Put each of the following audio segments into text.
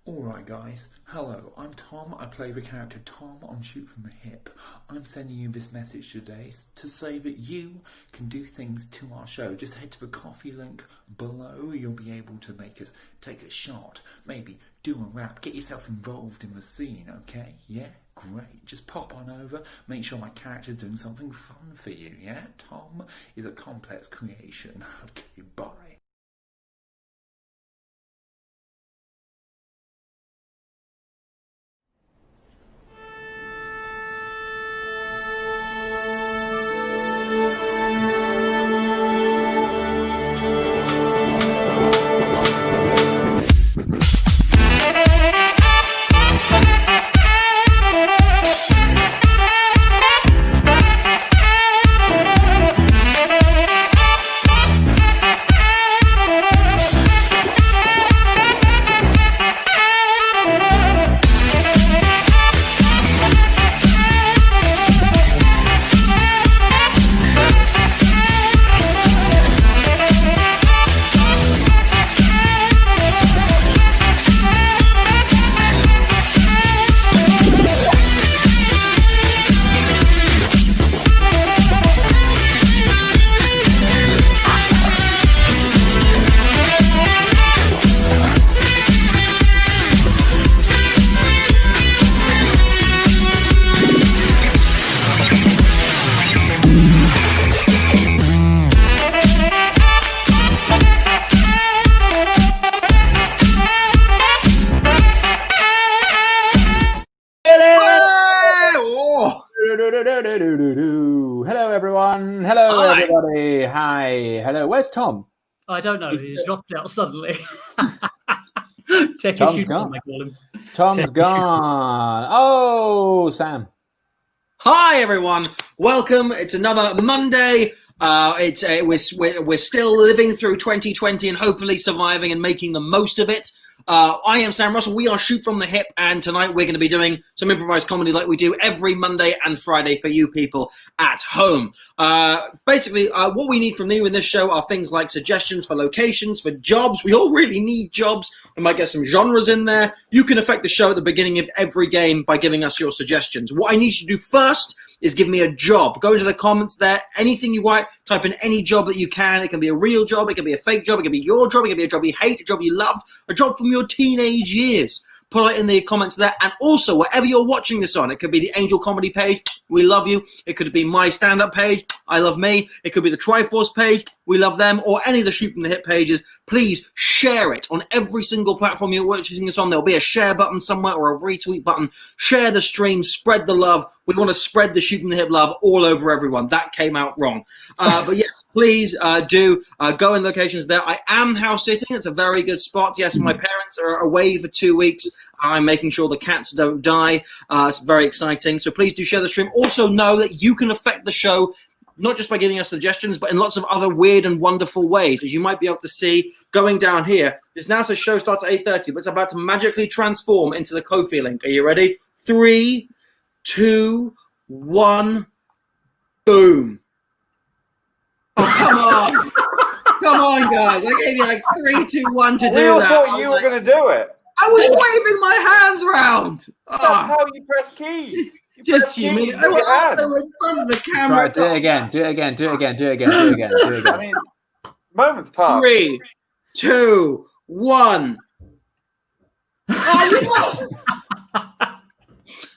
Alright guys, hello, I'm Tom, I play the character Tom on Shoot From The Hip. I'm sending you this message today to say that you can do things to our show. Just head to the coffee link below, you'll be able to take a shot, maybe do a rap, get yourself involved in the scene, okay? Yeah? Great, just pop on over, make sure my character's doing something fun for you, yeah? Tom is a complex creation. Okay, bye. Hello, everyone. Hello, everybody. Hi. Hello. Where's Tom? I don't know. He's dropped out suddenly. Tom's gone. Tom's gone. Oh, Sam. Hi, everyone. Welcome. It's another Monday. We're still living through 2020 and hopefully surviving and making the most of it. I am Sam Russell. We are Shoot From The Hip, and tonight we're going to be doing some improvised comedy like we do every Monday and Friday for you people at home. Basically, what we need from you in this show are things like suggestions for locations, for jobs. We all really need jobs. We might get some genres in there. You can affect the show at the beginning of every game by giving us your suggestions. What I need you to do first is give me a job. Go into the comments there. Anything you write, type in any job that you can. It can be a real job. It can be a fake job. It can be your job. It can be a job you hate, a job you love, a job from your teenage years. Put it in the comments there. And also, wherever you're watching this on, it could be the Angel Comedy page. We love you. It could be my stand-up page. I love me. It could be the Triforce page. We love them. Or any of the Shoot From The Hip pages. Please share it on every single platform you're watching this on. There'll be a share button somewhere or a retweet button. Share the stream. Spread the love. We want to spread the Shoot From The Hip love all over everyone. That came out wrong. But yes, please do go in locations there. I am house sitting. It's a very good spot. Yes, my parents are away for 2 weeks. I'm making sure the cats don't die. It's very exciting. So please do share the stream. Also know that you can affect the show not just by giving us suggestions, but in lots of other weird and wonderful ways. As you might be able to see going down here, this now says show starts at 8:30, but it's about to magically transform into the Ko-fi link. Are you ready? 3, 2, 1, boom. Oh, come on. Come on, guys. I gave you like 3, 2, 1 to do that. I thought you were going to do it. I was waving my hands around. That's how you press keys. Just humility. I was in front of the camera. Right, do it again. Do it again. Do it again. Do it again. Do it again. Do it again. I mean, moments pass. 3, 2, 1. Oh,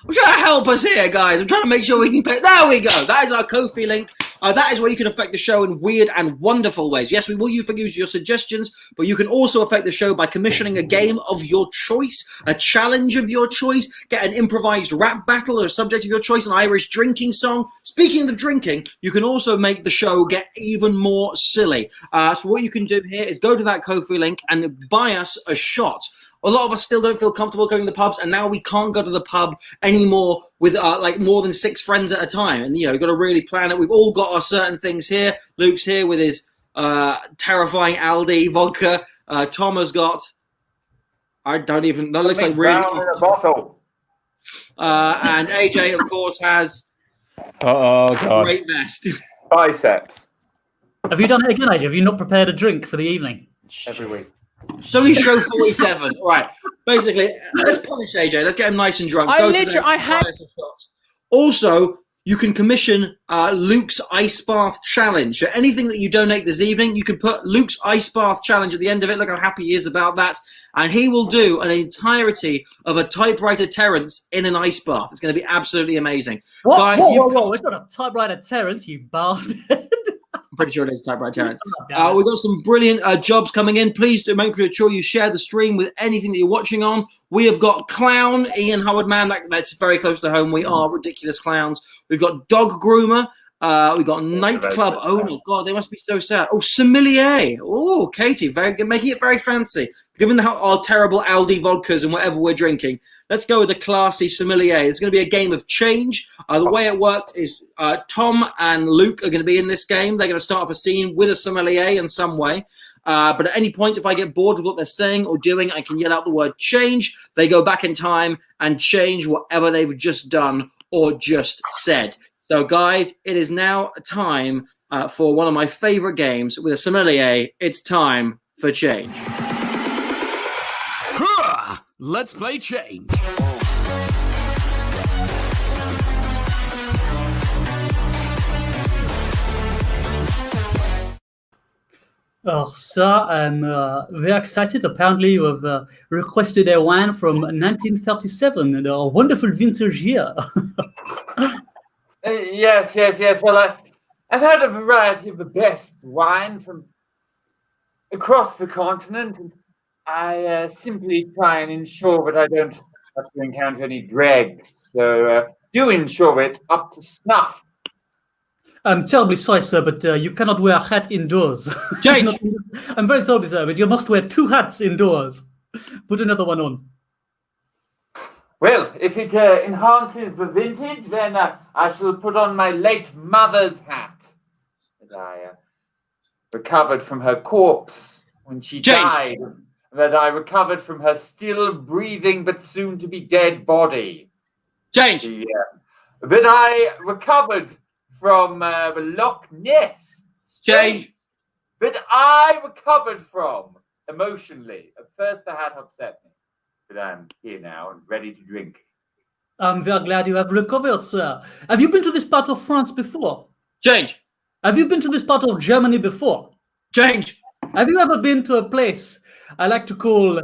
I'm trying to help us here, guys. I'm trying to make sure we can pay. There we go. That is our Ko-fi link. That is where you can affect the show in weird and wonderful ways. Yes, we will use your suggestions, but you can also affect the show by commissioning a game of your choice, a challenge of your choice, get an improvised rap battle or a subject of your choice, an Irish drinking song. Speaking of drinking, you can also make the show get even more silly. So what you can do here is go to that Ko-fi link and buy us a shot. A lot of us still don't feel comfortable going to the pubs, and now we can't go to the pub anymore with like more than 6 friends at a time. And, you know, you've got to really plan it. We've all got our certain things here. Luke's here with his terrifying Aldi vodka. Tom has got, I don't even, that looks like really. Bottle. And AJ, of course, has God. great vest. Biceps. Have you done it again, AJ? Have you not prepared a drink for the evening? Every week. It's only show 47. All right. Basically, let's punish AJ. Let's get him nice and drunk. Also, you can commission Luke's Ice Bath Challenge. So anything that you donate this evening, you can put Luke's Ice Bath Challenge at the end of it. Look how happy he is about that. And he will do an entirety of a typewriter Terrence in an ice bath. It's going to be absolutely amazing. What? Whoa. It's not a typewriter Terrence, you bastard. I'm pretty sure it is typewriter Terrence. We've got some brilliant jobs coming in. Please do make sure you share the stream with anything that you're watching on. We have got Clown, Ian Howard, man. That's very close to home. We are ridiculous clowns. We've got Dog Groomer. We've got Nightclub owner. God, they must be so sad. Oh, Sommelier. Oh, Katie, very good, making it very fancy. Given our terrible Aldi vodkas and whatever we're drinking, let's go with a classy Sommelier. It's going to be a game of change. The way it works is Tom and Luke are going to be in this game. They're going to start off a scene with a Sommelier in some way. But at any point, if I get bored with what they're saying or doing, I can yell out the word change. They go back in time and change whatever they've just done or just said. So, guys, it is now time for one of my favorite games with a sommelier. It's time for change. Let's play change. Oh, sir, I'm very excited. Apparently, you have requested a wine from 1937, a wonderful vintage year. Yes. Well, I've had a variety of the best wine from across the continent, and I simply try and ensure that I don't have to encounter any dregs. So do ensure it's up to snuff. I'm terribly sorry, sir, but you cannot wear a hat indoors. Change. I'm very sorry, sir, but you must wear 2 hats indoors. Put another one on. Well, if it enhances the vintage, then I shall put on my late mother's hat that I recovered from her corpse when she died. That I recovered from her still breathing but soon to be dead body. Change. That I recovered from the Loch Ness. Change. That I recovered from emotionally. At first, the hat upset me. But I'm here now and ready to drink. I'm very glad you have recovered, sir. Have you been to this part of France before? Change. Have you been to this part of Germany before? Change. Have you ever been to a place I like to call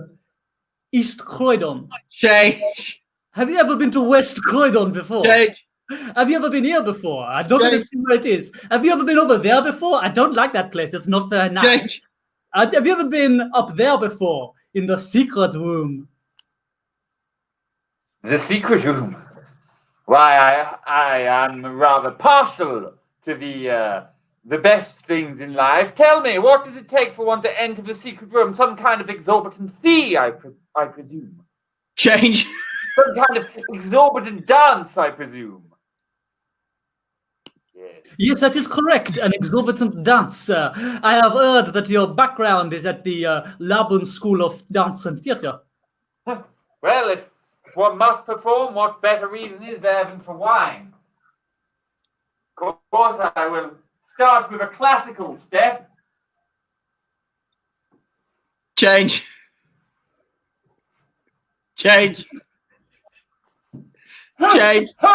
East Croydon? Change. Have you ever been to West Croydon before? Change. Have you ever been here before? I don't understand where it is. Have you ever been over there before? I don't like that place. It's not very nice. Change. Have you ever been up there before in the secret room? The secret room. Why, I am rather partial to the best things in life. Tell me, what does it take for one to enter the secret room? Some kind of exorbitant fee, I presume. Change. Some kind of exorbitant dance, I presume. Yes, that is correct. An exorbitant dance. I have heard that your background is at the Laban School of Dance and Theatre. Well, if one must perform, what better reason is there than for wine? Of course, I will start with a classical step. Change. Change. Change. May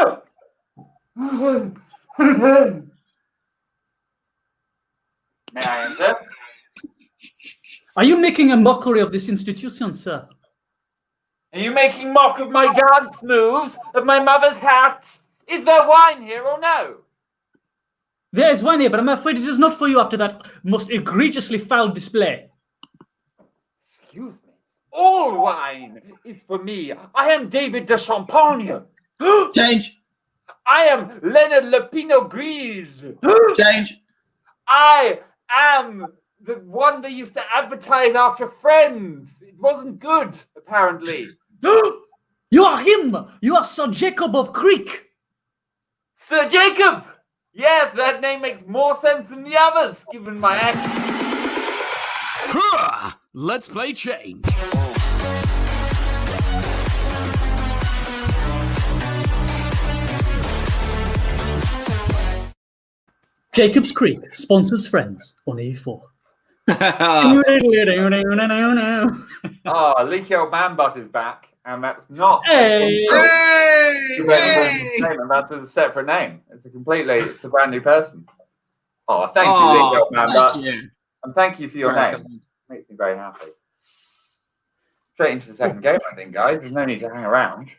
I enter? Are you making a mockery of this institution, sir? Are you making mock of my dance moves, of my mother's hat? Is there wine here or no? There is wine here, but I'm afraid it is not for you after that most egregiously foul display. Excuse me. All wine is for me. I am David de Champagne. Change. I am Leonard Le Pinot Gris. Change. I am the one that used to advertise after Friends. It wasn't good, apparently. You are him! You are Sir Jacob of Creek! Sir Jacob! Yes, that name makes more sense than the others, given my accent. Let's play change. Jacob's Creek sponsors Friends on E4. Oh, Leaky Old Man Butt is back, and that's not. Hey! That's a separate name. It's a brand new person. Oh, thank you, Leaky Old Man Butt. And thank you for your name. Makes me very happy. Straight into the second game, I think, guys. There's no need to hang around.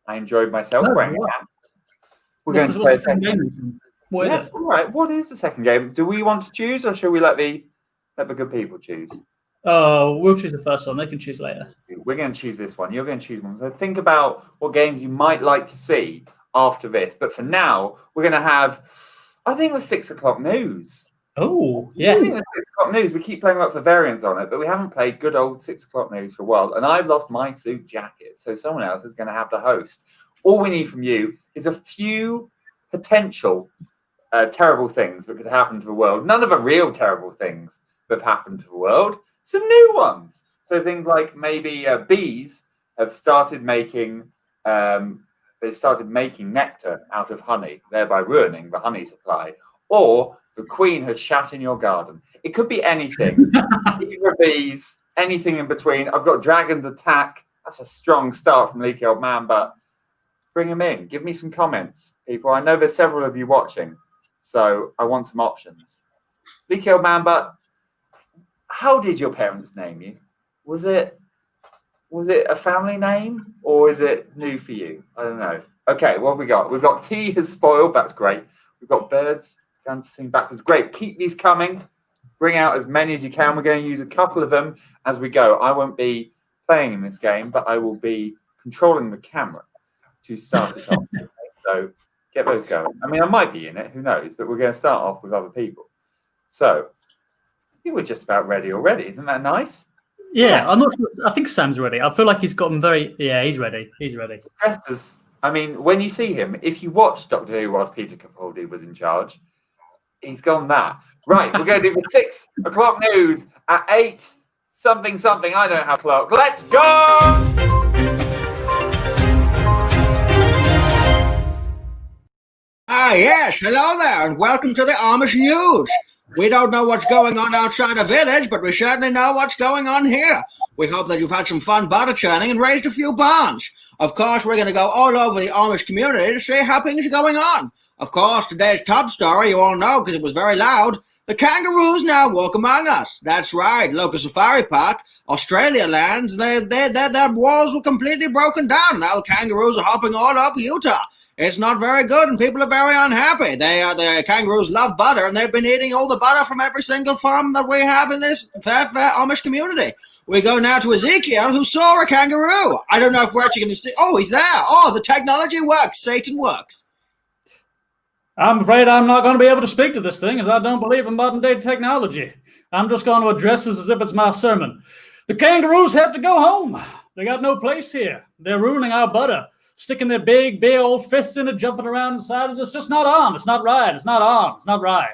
I enjoyed myself wearing a hat. We're going to play a second game. What is it? All right. What is the second game? Do we want to choose, or should we let the good people choose? We'll choose the first one. They can choose later. We're going to choose this one. You're going to choose one. So think about what games you might like to see after this. But for now, we're going to have, I think, the 6 o'clock news. Oh, yeah. I think the 6 o'clock news. We keep playing lots of variants on it, but we haven't played good old 6 o'clock news for a while. And I've lost my suit jacket, so someone else is going to have to host. All we need from you is a few potential terrible things that could happen to the world. None of the real terrible things that have happened to the world. Some new ones. So things like maybe bees have started making nectar out of honey, thereby ruining the honey supply. Or the queen has shat in your garden. It could be anything. Either bees, anything in between. I've got dragons attack. That's a strong start from Leaky Old Man, but bring them in. Give me some comments, people. I know there's several of you watching, so I want some options. Leaky Old Man, but how did your parents name you? Was it a family name, or is it new for you? I don't know. Okay, what have we got? We've got tea has spoiled. That's great. We've got birds going to sing backwards. Great. Keep these coming. Bring out as many as you can. We're going to use a couple of them as we go. I won't be playing in this game, but I will be controlling the camera to start it off. So get those going. I mean, I might be in it. Who knows? But we're going to start off with other people. So I think we're just about ready already. Isn't that nice? Yeah, I'm not sure. I think Sam's ready. I feel like he's gotten very. Yeah, he's ready. He's ready. I mean, when you see him, if you watch Doctor Who whilst Peter Capaldi was in charge, he's gone that. Right, we're going to do the 6 o'clock news at 8 something something. I don't have clock. Let's go! Yes, hello there, and welcome to the Amish News. We don't know what's going on outside the village, but we certainly know what's going on here. We hope that you've had some fun butter churning and raised a few barns. Of course, we're going to go all over the Amish community to see how things are going on. Of course, today's top story, you all know because it was very loud, the kangaroos now walk among us. That's right, local safari park, Australia lands, their walls were completely broken down. Now the kangaroos are hopping all over Utah. It's not very good, and people are very unhappy. The kangaroos love butter, and they've been eating all the butter from every single farm that we have in this fair Amish community. We go now to Ezekiel, who saw a kangaroo. I don't know if we're actually going to see. Oh, he's there. Oh, the technology works. Satan works. I'm afraid I'm not going to be able to speak to this thing, as I don't believe in modern-day technology. I'm just going to address this as if it's my sermon. The kangaroos have to go home. They got no place here. They're ruining our butter. Sticking their big, bare old fists in it, jumping around inside it. It's just not on. It's not right. It's not on. It's not right.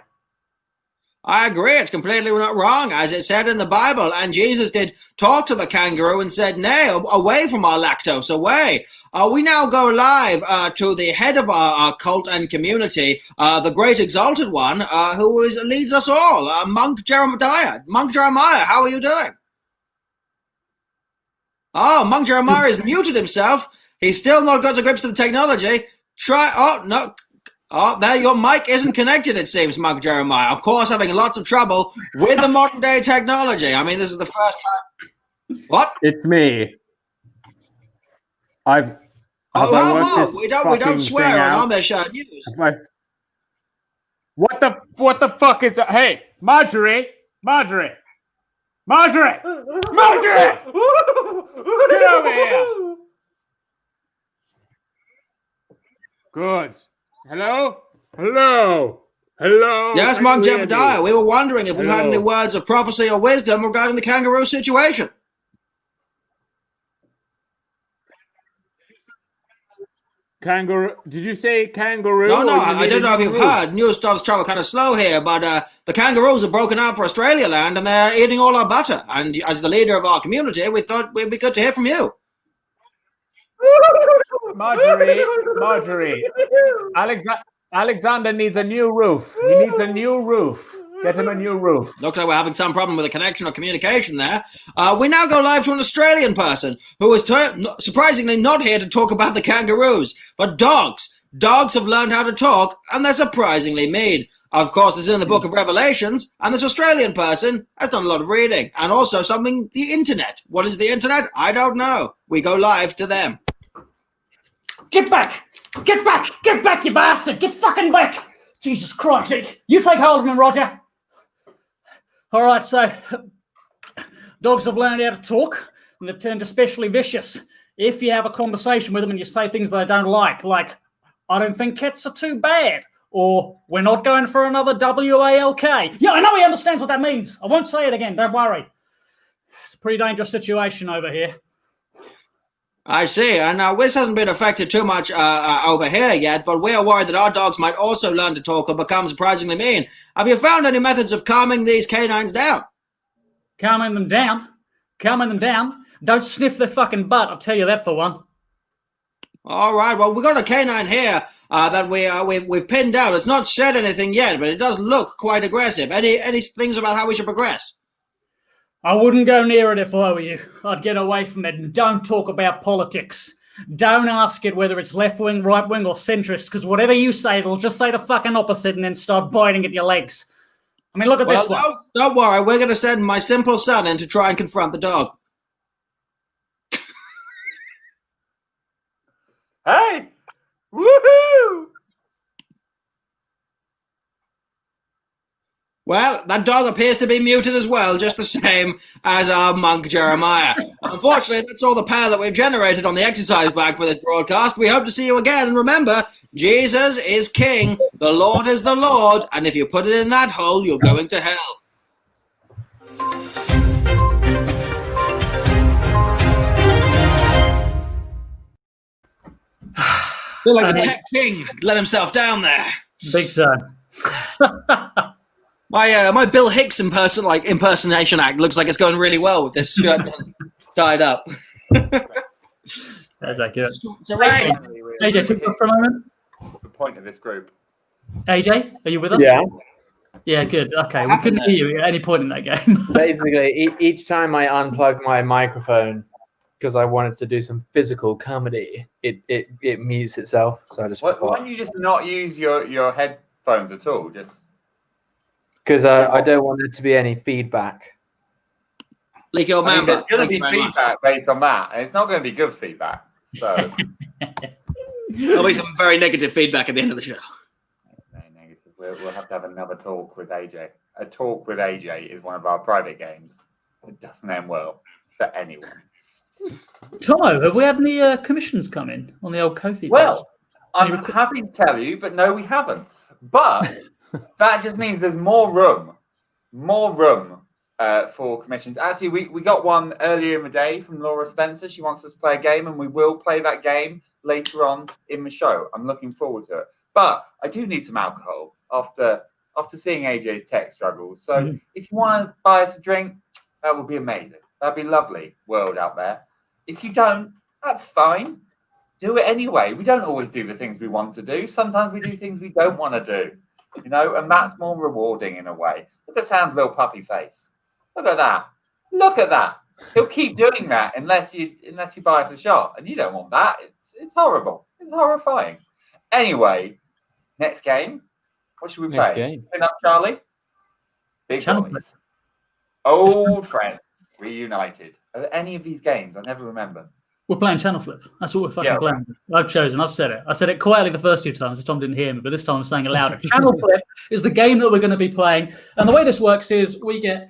I agree. It's completely not wrong, as it said in the Bible. And Jesus did talk to the kangaroo and said, nay, away from our lactose, away. We now go live to the head of our cult and community, the great exalted one, who leads us all, Monk Jeremiah. Monk Jeremiah, how are you doing? Oh, Monk Jeremiah has muted himself. He's still not got to grips to the technology. There, your mic isn't connected, it seems, Monk Jeremiah. Of course, having lots of trouble with the modern day technology. I mean, this is the first time. What? It's me. We don't swear on Amish news. What the fuck is that? Hey, Marjorie! Get over here! Good. Hello? Yes, Monk Jebediah. We were wondering if we had any words of prophecy or wisdom regarding the kangaroo situation. Kangaroo? Did you say kangaroo? No, I don't know if you've heard. News stuff's travel kind of slow here, but the kangaroos have broken out for Australia land and they're eating all our butter. And as the leader of our community, we thought it'd be good to hear from you. Marjorie. Alexander needs a new roof. He needs a new roof. Get him a new roof. Looks like we're having some problem with the connection or communication there. We now go live to an Australian person who is surprisingly not here to talk about the kangaroos, but dogs. Dogs have learned how to talk, and they're surprisingly mean. Of course, this is in the Book of Revelations, and this Australian person has done a lot of reading, and also something, the internet. What is the internet? I don't know. We go live to them. Get back! Get back! Get back, you bastard! Get fucking back! Jesus Christ. You take hold of him, Roger. All right, so dogs have learned how to talk, and they've turned especially vicious. If you have a conversation with them and you say things they don't like, I don't think cats are too bad, or we're not going for another WALK. Yeah, I know he understands what that means. I won't say it again, don't worry. It's a pretty dangerous situation over here. I see, and Wiz hasn't been affected too much over here yet, but we are worried that our dogs might also learn to talk or become surprisingly mean. Have you found any methods of calming these canines down? Calming them down? Calming them down? Don't sniff their fucking butt, I'll tell you that for one. All right, well, we've got a canine here that we've pinned down. It's not said anything yet, but it does look quite aggressive. Any things about how we should progress? I wouldn't go near it if I were you. I'd get away from it, and don't talk about politics. Don't ask it whether it's left-wing, right-wing, or centrist, because whatever you say, it'll just say the fucking opposite and then start biting at your legs. I mean, look at this one. Don't worry, we're going to send my simple son in to try and confront the dog. Hey! Woohoo! Well, that dog appears to be muted as well, just the same as our monk Jeremiah. Unfortunately, that's all the power that we've generated on the exercise bag for this broadcast. We hope to see you again. And remember, Jesus is King, the Lord is the Lord, and if you put it in that hole, you're going to hell. Feel like the tech king let himself down there. Big time. My Bill Hicks impersonation act looks like it's going really well with this shirt tied up. That's accurate. So right. AJ, took you for a moment. The point of this group. AJ, are you with us? Yeah. Yeah, good. Okay, we couldn't hear you at any point in that game. Basically, each time I unplugged my microphone because I wanted to do some physical comedy, it mutes itself. So I just Why don't you just not use your headphones at all? Just because I don't want there to be any feedback. Like your man, there's going to be feedback based on that, and it's not going to be good feedback. So there'll be some very negative feedback at the end of the show. Very negative. We'll have to have another talk with AJ. A talk with AJ is one of our private games. It doesn't end well for anyone. Tomo, have we had any commissions come in on the old Ko-fi? Well, I'm happy to tell you, but no, we haven't. But that just means there's more room for commissions. Actually, we got one earlier in the day from Laura Spencer. She wants us to play a game, and we will play that game later on in the show. I'm looking forward to it. But I do need some alcohol after seeing AJ's tech struggles. So if you want to buy us a drink, that would be amazing. That'd be lovely world out there. If you don't, that's fine. Do it anyway. We don't always do the things we want to do. Sometimes we do things we don't want to do, and that's more rewarding in a way. Look at Sam's little puppy face. Look at that. Look at that. He'll keep doing that unless you buy us a shot, and you don't want that. It's horrible. It's horrifying. Anyway, next game. What should we play? Next game. Pin up, Charlie. Big Channel boys. Old friends reunited. Are there any of these games? I never remember. We're playing Channel Flip. That's what we're fucking playing. I've chosen. I've said it. I said it quietly the first 2 times, so Tom didn't hear me, but this time I'm saying it louder. Channel Flip is the game that we're going to be playing. And the way this works is we get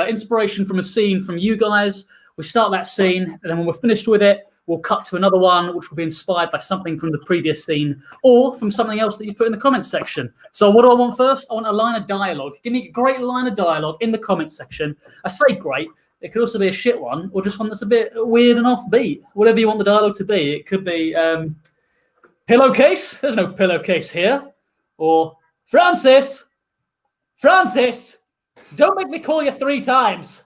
inspiration from a scene from you guys. We start that scene, and then when we're finished with it, we'll cut to another one, which will be inspired by something from the previous scene or from something else that you've put in the comments section. So what do I want first? I want a line of dialogue. Give me a great line of dialogue in the comments section. I say great. It could also be a shit one or just one that's a bit weird and offbeat. Whatever you want the dialogue to be. It could be pillowcase. There's no pillowcase here. Or Francis, don't make me call you 3 times.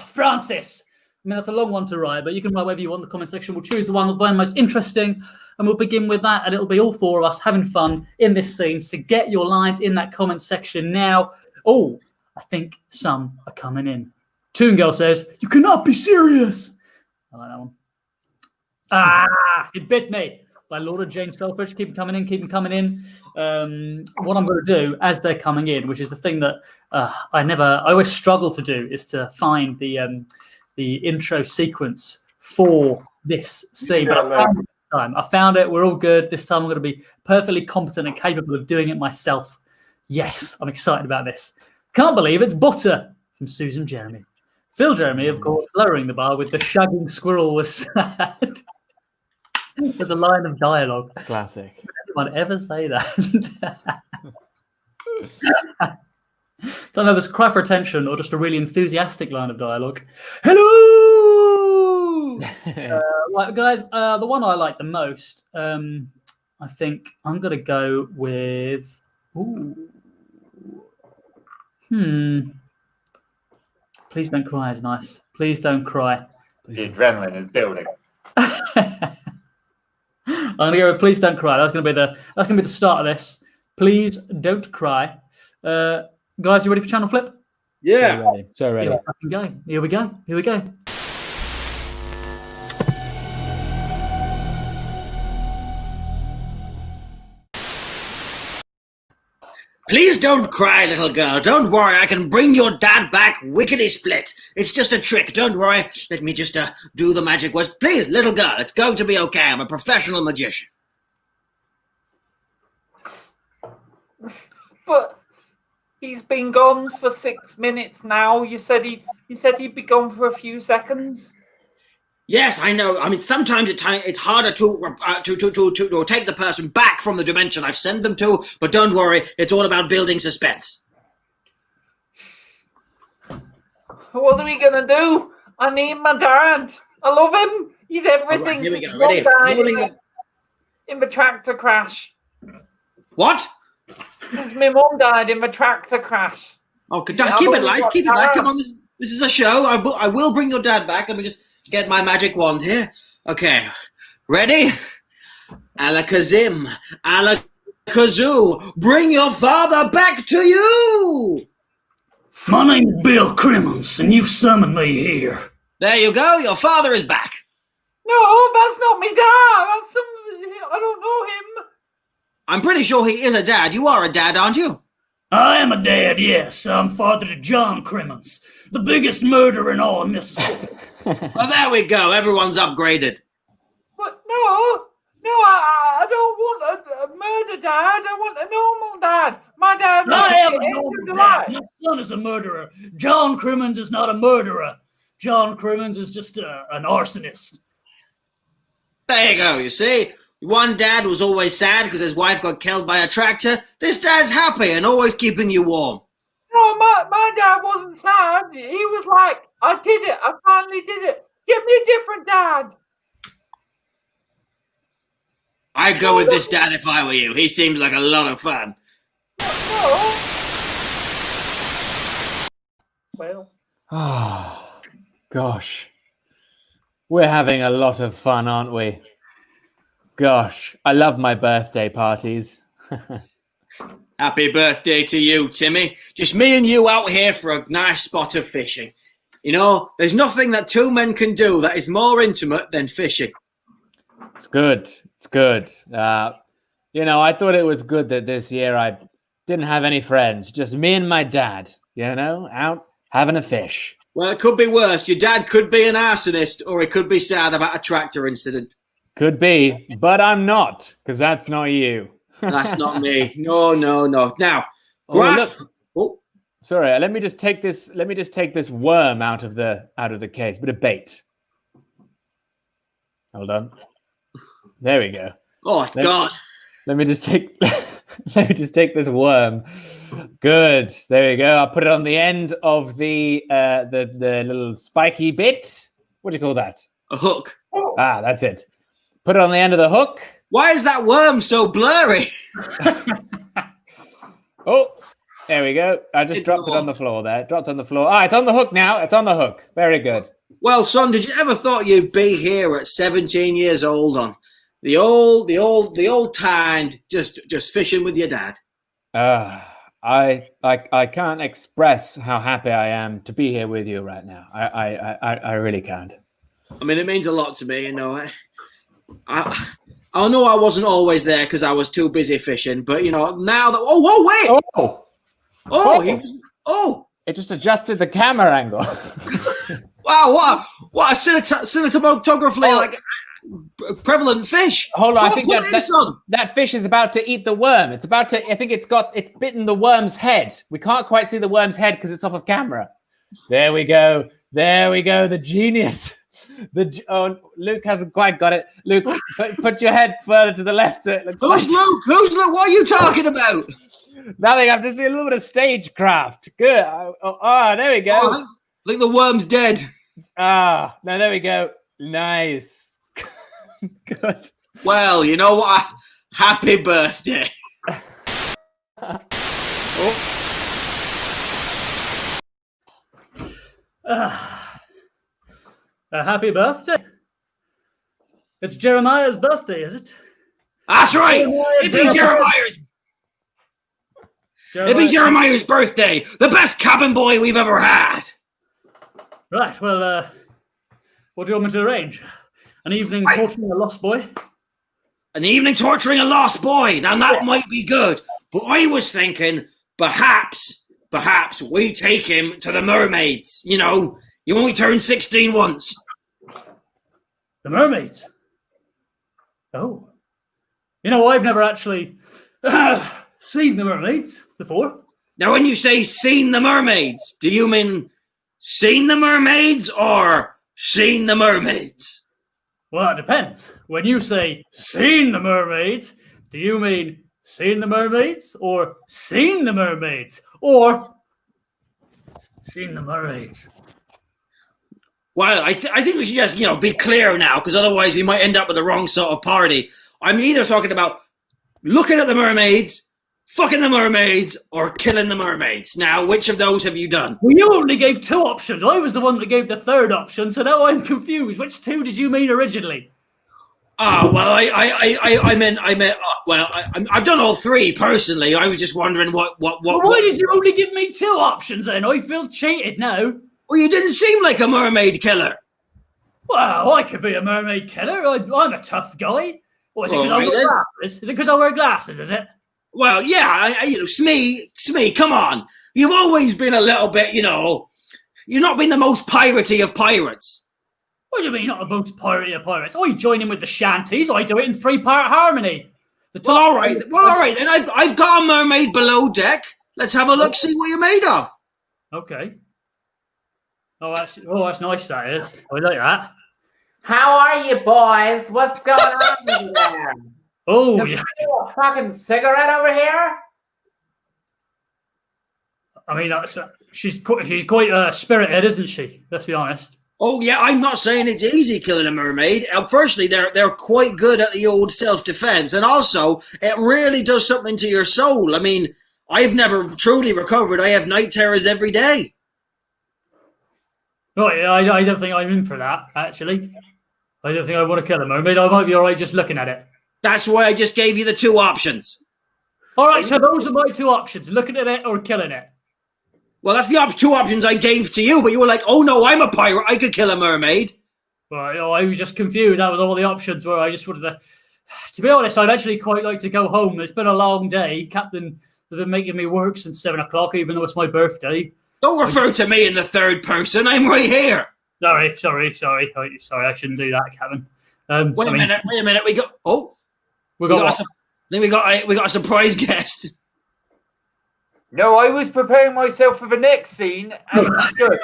Francis. I mean, that's a long one to write, but you can write whatever you want in the comment section. We'll choose the one that's the most interesting, and we'll begin with that, and it'll be all 4 of us having fun in this scene. So get your lines in that comment section now. Oh, I think some are coming in. Toon Girl says, "You cannot be serious." I like that one. It bit me. By Lord of Jane Selfish, keep them coming in, keep them coming in. What I'm going to do as they're coming in, which is the thing that I always struggle to do, is to find the intro sequence for this scene. But I found it this time. I found it. We're all good. This time I'm going to be perfectly competent and capable of doing it myself. Yes, I'm excited about this. Can't believe it's butter from Susan Jeremy. Phil Jeremy, of course, lowering the bar with the shagging squirrel was sad. There's a line of dialogue. Classic. Would anyone ever say that? Don't know, this cry for attention or just a really enthusiastic line of dialogue. Hello! Right, guys, the one I like the most, I think I'm going to go with... Please Don't Cry is nice. Please Don't Cry. The adrenaline is building. I'm gonna go with Please Don't Cry. That's gonna be the start of this. Please Don't Cry. Guys, you ready for channel flip? Yeah. So ready. Here we go. Please don't cry, little girl. Don't worry, I can bring your dad back wickety split. It's just a trick. Don't worry. Let me just do the magic words. Please, little girl, it's going to be okay. I'm a professional magician. But he's been gone for 6 minutes now. You said he'd be gone for a few seconds. Yes, I know. I mean, sometimes it's harder to take the person back from the dimension I've sent them to, but don't worry, it's all about building suspense. What are we gonna do? I need my dad. I love him. He's everything. Right, here we go. Since Ready? one died in the tractor crash. What? Since my mum died in the tractor crash. Oh, keep it light. Keep it light. Come on, this is a show. I will bring your dad back. Let me just get my magic wand here. Okay, ready? Alakazim, Alakazoo, bring your father back to you! My name's Bill Crimmins, and you've summoned me here. There you go, your father is back. No, that's not me dad. That's some... I don't know him. I'm pretty sure he is a dad. You are a dad, aren't you? I am a dad, yes. I'm father to John Crimmins, the biggest murderer in all of Mississippi. Well, there we go. Everyone's upgraded. But no, I don't want a murder dad. I want a normal dad. My dad. I am a normal dad. My son is a murderer. John Crimmins is not a murderer. John Crimmins is just an arsonist. There you go. You see, one dad was always sad because his wife got killed by a tractor. This dad's happy and always keeping you warm. No, my dad wasn't sad. He was like, I did it. I finally did it. Give me a different dad. I'd go with this dad if I were you. He seems like a lot of fun. No. Well. Oh, gosh. We're having a lot of fun, aren't we? Gosh, I love my birthday parties. Happy birthday to you, Timmy. Just me and you out here for a nice spot of fishing. You know, there's nothing that two men can do that is more intimate than fishing. It's good. It's good. You know, I thought it was good that this year I didn't have any friends. Just me and my dad, you know, out having a fish. Well, it could be worse. Your dad could be an arsonist, or he could be sad about a tractor incident. Could be, but I'm not, because that's not you. That's not me. No. Now, Sorry, let me just take this worm out of the case. Bit of bait. Hold on. There we go. Oh God. Let me just take this worm. Good. There we go. I'll put it on the end of the little spiky bit. What do you call that? A hook. Ah, that's it. Put it on the end of the hook. Why is that worm so blurry? Oh, there we go. I just dropped it on the floor there. Dropped on the floor. Ah, it's on the hook now. It's on the hook. Very good. Well, son, did you ever thought you'd be here at 17 years old on the old time, just fishing with your dad? I can't express how happy I am to be here with you right now. I really can't. I mean, it means a lot to me, you know. I know I wasn't always there because I was too busy fishing, but you know, now that It just adjusted the camera angle. wow, what a cinematographically like prevalent fish. Hold on, I Come think put it in, son. that fish is about to eat the worm. It's about to. I think it's bitten the worm's head. We can't quite see the worm's head because it's off of camera. There we go. The genius. Luke hasn't quite got it. Luke, put your head further to the left. So it looks Who's Luke? What are you talking about? Nothing. I'm just doing a little bit of stagecraft. Good. Oh, there we go. I think the worm's dead. No, there we go. Nice. Good. Well, you know what? Happy birthday. A happy birthday. It's Jeremiah's birthday, is it? That's right. It'd be Jeremiah's birthday. The best cabin boy we've ever had. Right, well, what do you want me to arrange? An evening torturing a lost boy? An evening torturing a lost boy. Now that might be good. But I was thinking perhaps we take him to the mermaids. You know, you only turn 16 once. The mermaids? Oh. You know, I've never actually seen the mermaids before. Now, when you say seen the mermaids, do you mean seen the mermaids or seen the mermaids? Well, it depends. When you say seen the mermaids, do you mean seen the mermaids or seen the mermaids or seen the mermaids? Well, I think we should just, be clear now, because otherwise we might end up with the wrong sort of party. I'm either talking about looking at the mermaids, fucking the mermaids, or killing the mermaids. Now, which of those have you done? Well, you only gave two options. I was the one that gave the third option, so now I'm confused. Which two did you mean originally? Well, I've done all three personally. I was just wondering what. Well, why did you only give me two options then? I feel cheated now. Well, you didn't seem like a mermaid killer. Well, I could be a mermaid killer. I'm a tough guy. Or is it because I wear glasses? Is it because I wear glasses, is it? Well, yeah, Smee, come on. You've always been a little bit, you've not been the most piratey of pirates. What do you mean, not the most piratey of pirates? I join in with the shanties. I do it in three-part harmony. Well, all right then. I've got a mermaid below deck. Let's have a look, see what you're made of. Okay. Oh, that's nice, that is. I like that. How are you, boys? What's going on in there? Oh, yeah. A fucking cigarette over here? I mean, she's quite spirited, isn't she? Let's be honest. Oh yeah, I'm not saying it's easy killing a mermaid. Firstly, they're quite good at the old self-defense, and also it really does something to your soul. I mean, I've never truly recovered. I have night terrors every day. Right, I don't think I'm in for that. Actually, I don't think I want to kill a mermaid. I might be all right just looking at it. That's why I just gave you the two options. All right, so those are my two options: looking at it or killing it. Well, that's the two options I gave to you, but you were like, oh no, I'm a pirate. I could kill a mermaid. Well, I was just confused. That was all the options were. I just wanted to be honest, I'd actually quite like to go home. It's been a long day. Captain has been making me work since 7 o'clock, even though it's my birthday. Don't refer to me in the third person. I'm right here. Sorry. I shouldn't do that, Captain. Wait a minute. We got a surprise guest. No, I was preparing myself for the next scene, and it's good.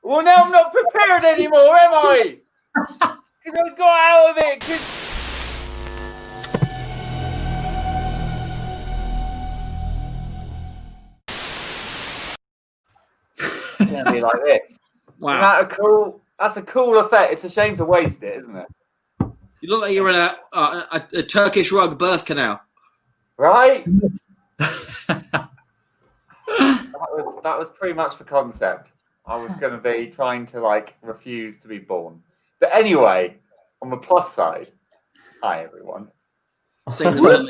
Well, now I'm not prepared anymore, am I? Because I got out of it. It's gonna be like this. Wow, that's a cool effect. It's a shame to waste it, isn't it? you look like you're in a Turkish rug birth canal. Right? that was pretty much the concept. I was going to be trying to refuse to be born. But anyway, on the plus side, hi everyone. Sing the middle.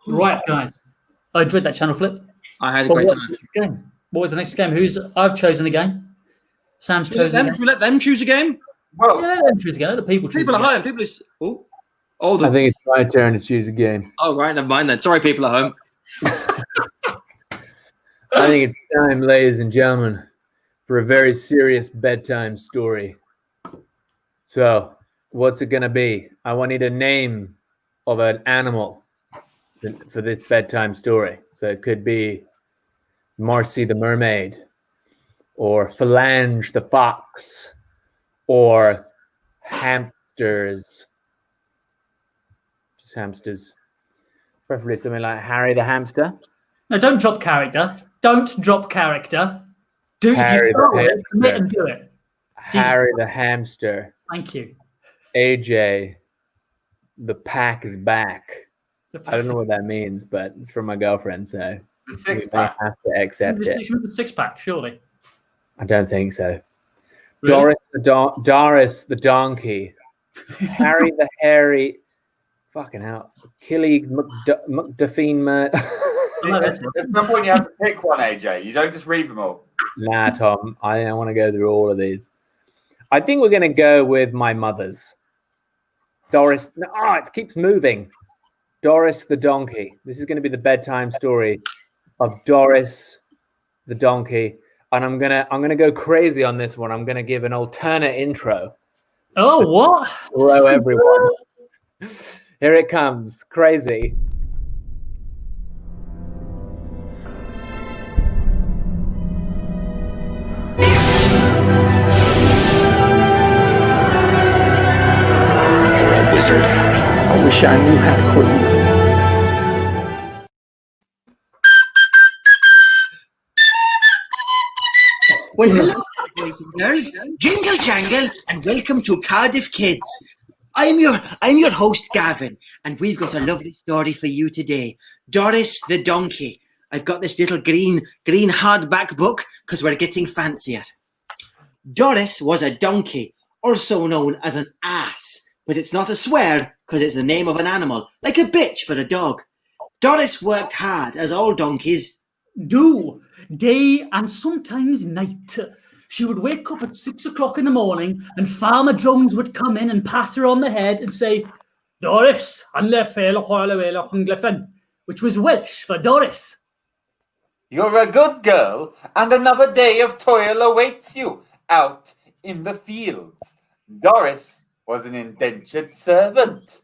Right, guys. I enjoyed that channel flip. I had a But great what's time. the next game? What was the next game? I've chosen a game. Sam's chosen a game. Should we let them choose a game? Well, Yeah, let them choose a game. Let the people choose People a at game. home. People is. Oh, I think it's my turn to choose a game. Oh, right. Never mind then. Sorry, people at home. I think it's time, ladies and gentlemen, for a very serious bedtime story. So, what's it going to be? I need a name of an animal for this bedtime story. So, it could be Marcy the mermaid, or Phalange the fox, or hamsters. Just hamsters. Preferably something like Harry the hamster. No, don't drop character. Don't drop character. Harry the Commit hamster. and do it. Harry the hamster. Thank you. AJ, the pack is back. I don't know what that means, but it's from my girlfriend, so the we may 6-pack. have to accept it. It's the 6-pack, surely. I don't think so. Really? Doris the donkey. Harry the hairy. Fucking hell. Killy McDuffine. At some point, you have to pick one, AJ. You don't just read them all. Nah, Tom. I want to go through all of these. I think we're going to go with my mother's. Doris. No, it keeps moving. Doris the donkey. This is going to be the bedtime story of Doris the donkey, and I'm gonna go crazy on this one. I'm gonna give an alternate intro. Oh, what? Hello, everyone. Here it comes. Crazy. Wizard, I wish I knew how to quit you. Well, hello, boys and girls. Jingle jangle, and welcome to Cardiff Kids. I'm your host, Gavin, and we've got a lovely story for you today. Doris the donkey. I've got this little green hardback book because we're getting fancier. Doris was a donkey, also known as an ass, but it's not a swear because it's the name of an animal, like a bitch for a dog. Doris worked hard, as all donkeys Do day and sometimes night. She would wake up at 6 o'clock in the morning and Farmer Jones would come in and pat her on the head and say, Doris, which was Welsh for Doris. You're a good girl, and another day of toil awaits you out in the fields. Doris was an indentured servant.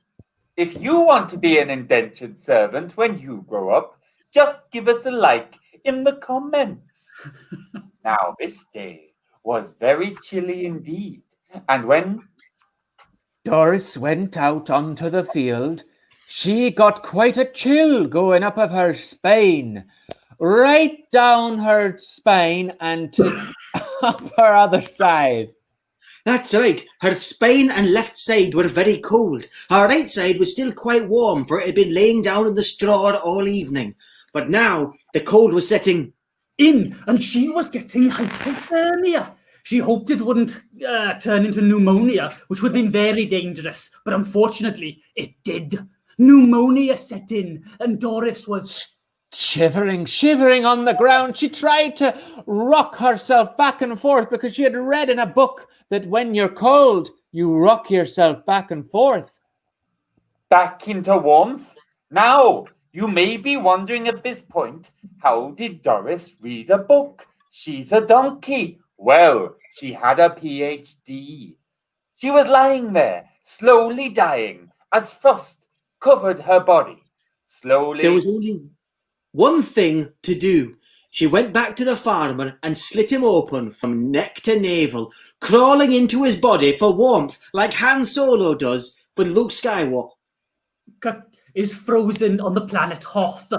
If you want to be an indentured servant when you grow up, just give us a like in the comments. Now, this day was very chilly indeed, and when Doris went out onto the field, she got quite a chill going up of her spine, right down her spine and to up her other side. That's right. Her spine and left side were very cold. Her right side was still quite warm, for it had been laying down in the straw all evening. But now the cold was setting In, and she was getting hypothermia. She hoped it wouldn't turn into pneumonia, which would have been very dangerous. But unfortunately, it did. Pneumonia set in, and Doris was Shivering on the ground. She tried to rock herself back and forth because she had read in a book that when you're cold, you rock yourself back and forth. back into warmth. Now, you may be wondering at this point, how did Doris read a book? She's a donkey. Well, she had a PhD. She was lying there, slowly dying, as frost covered her body. Slowly. There was only one thing to do. She went back to the farmer and slit him open from neck to navel, crawling into his body for warmth like Han Solo does with Luke Skywalker. is frozen on the planet Hoth.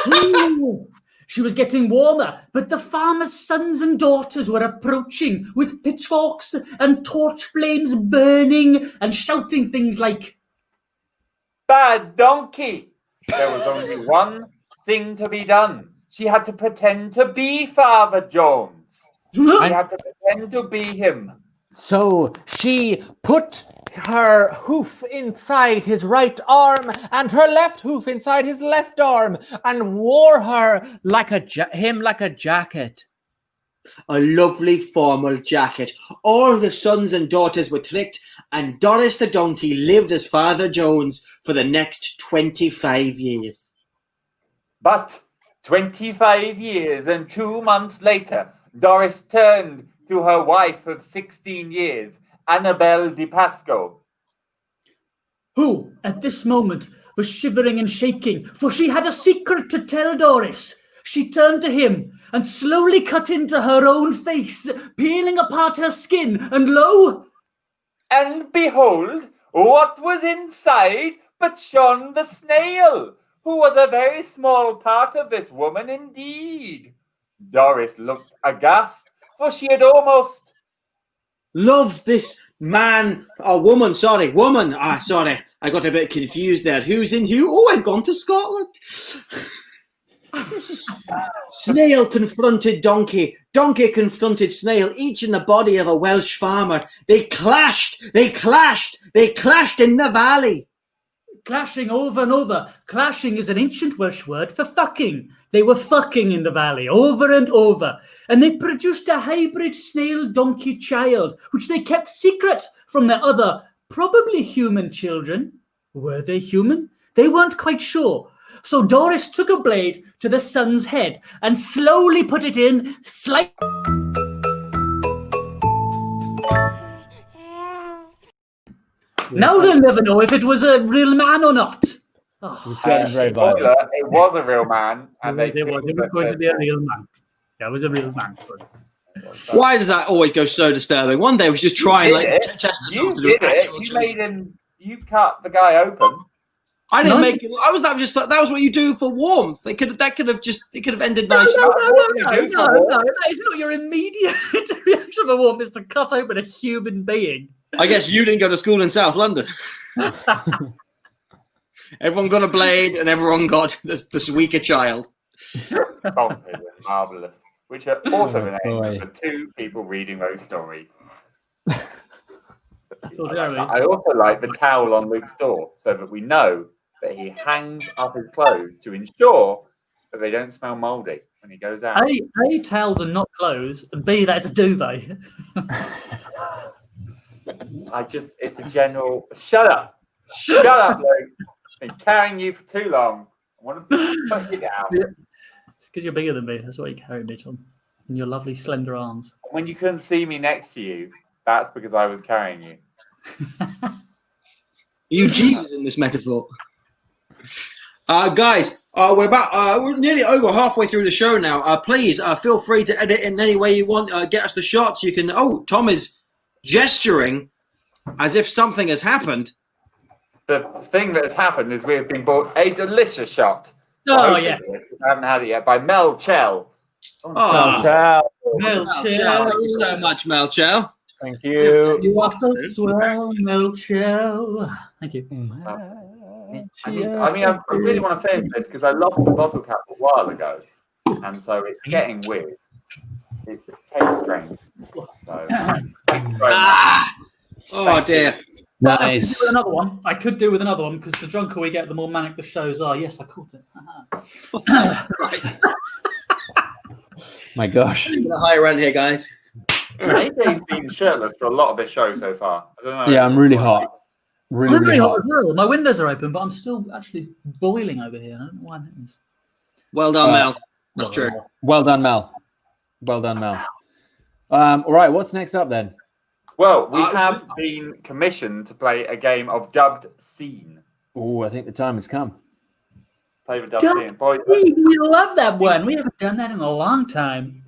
Ooh, she was getting warmer, but the farmer's sons and daughters were approaching with pitchforks and torch flames burning and shouting things like, Bad donkey! There was only one thing to be done. She had to pretend to be Father Jones. She had to pretend to be him. So she put her hoof inside his right arm and her left hoof inside his left arm and wore her like him like a jacket. A lovely formal jacket. All the sons and daughters were tricked, and Doris the donkey lived as Father Jones for the next 25 years. But 25 years and 2 months later, Doris turned to her wife of 16 years, Annabelle Di Pasco. Who, at this moment, was shivering and shaking, for she had a secret to tell Doris. She turned to him and slowly cut into her own face, peeling apart her skin, and lo! And behold, what was inside but Sean the snail, who was a very small part of this woman indeed. Doris looked aghast, for she had almost Loved this man, or woman, sorry, woman. Sorry, I got a bit confused there. Who's in who? Oh, I've gone to Scotland. Snail confronted Donkey. Donkey confronted Snail, each in the body of a Welsh farmer. They clashed in the valley. Clashing over and over. Clashing is an ancient Welsh word for fucking. They were fucking in the valley over and over. And they produced a hybrid snail-donkey child, which they kept secret from their other, probably human children. Were they human? They weren't quite sure. So Doris took a blade to the son's head and slowly put it in Now they'll never know if it was a real man or not. Oh, spoiler, it was a real man. And it was going to be a real man. Yeah, it was a real man. Why does that always go so disturbing? One day we should just try and test ourselves to do actual. You made him. You cut the guy open. I didn't make it. That was what you do for warmth. It could have ended nicely. No, that is not your immediate reaction for warmth, is to cut open a human being. I guess you didn't go to school in South London. Everyone got a blade, and everyone got this weaker child. Bonkers and marvelous, which are also the names of the two people reading those stories. I also like the towel on Luke's door, so that we know that he hangs up his clothes to ensure that they don't smell mouldy when he goes out. A, towels are not clothes, and B, that's a duvet. It's a general. Shut up, Luke. Been carrying you for too long. I want to put you down. It's because you're bigger than me. That's why you carry me, Tom. And your lovely slender arms. When you couldn't see me next to you, that's because I was carrying you. You Jesus in this metaphor. Guys, we're nearly over halfway through the show now. Please feel free to edit in any way you want. Get us the shots. You can. Oh, Tom is gesturing as if something has happened. The thing that has happened is we have been bought a delicious shot. Oh, yeah. I haven't had it yet, by Mel Chell. Mel Chell. Thank you so much, Mel Chell. Thank you. You are so swell, Mel Chell. Thank you. I really want to finish this because I lost the bottle cap a while ago, and so it's getting weird. It tastes strange. So, oh dear. Nice. I could do with another one because the drunker we get, the more manic the shows are. Yes, I caught it. Right. My gosh. A high run here, guys. AJ's been shirtless for a lot of this show so far. I don't know. Yeah, I'm really hot. Really hot as well. My windows are open, but I'm still actually boiling over here. I don't know why that is. Well done, Mel. That's true. Well done, Mel. All right, what's next up then? Well, we have been commissioned to play a game of dubbed scene. Oh, I think the time has come. Play the dubbed scene. Boys, we love that one. We haven't done that in a long time.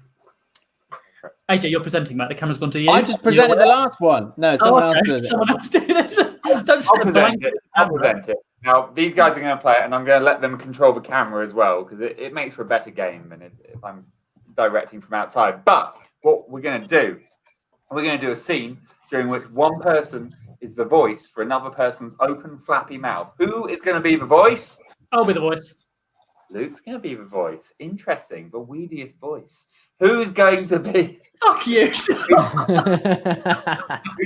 AJ, you're presenting, Matt. The camera's gone to you. I just presented the last one. No, someone else did it. Someone else did this. I'll present it. Now, these guys are going to play it, and I'm going to let them control the camera as well, because it makes for a better game than if I'm directing from outside. But what we're going to do, a scene during which one person is the voice for another person's open, flappy mouth. Who is going to be the voice? I'll be the voice. Luke's going to be the voice. Interesting, the weediest voice. Who's going to be Fuck you. Who's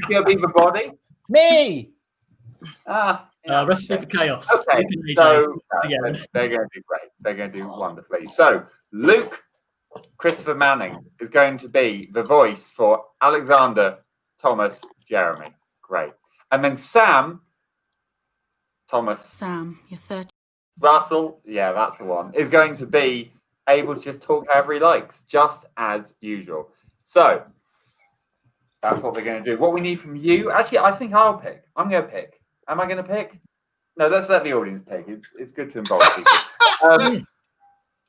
going to be the body? Me. Recipe for chaos. Okay, Luke and so AJ together. they're going to do great. They're going to do wonderfully. So Luke Christopher Manning is going to be the voice for Alexander Thomas Jeremy. Great. And then Sam Thomas You're 30. Russell, yeah, that's the one, is going to be able to just talk however he likes, just as usual. So that's what we're going to do. What we need from you, actually, I think I'll pick. I'm going to pick. Am I going to pick? No, let's let the audience pick. It's good to involve people.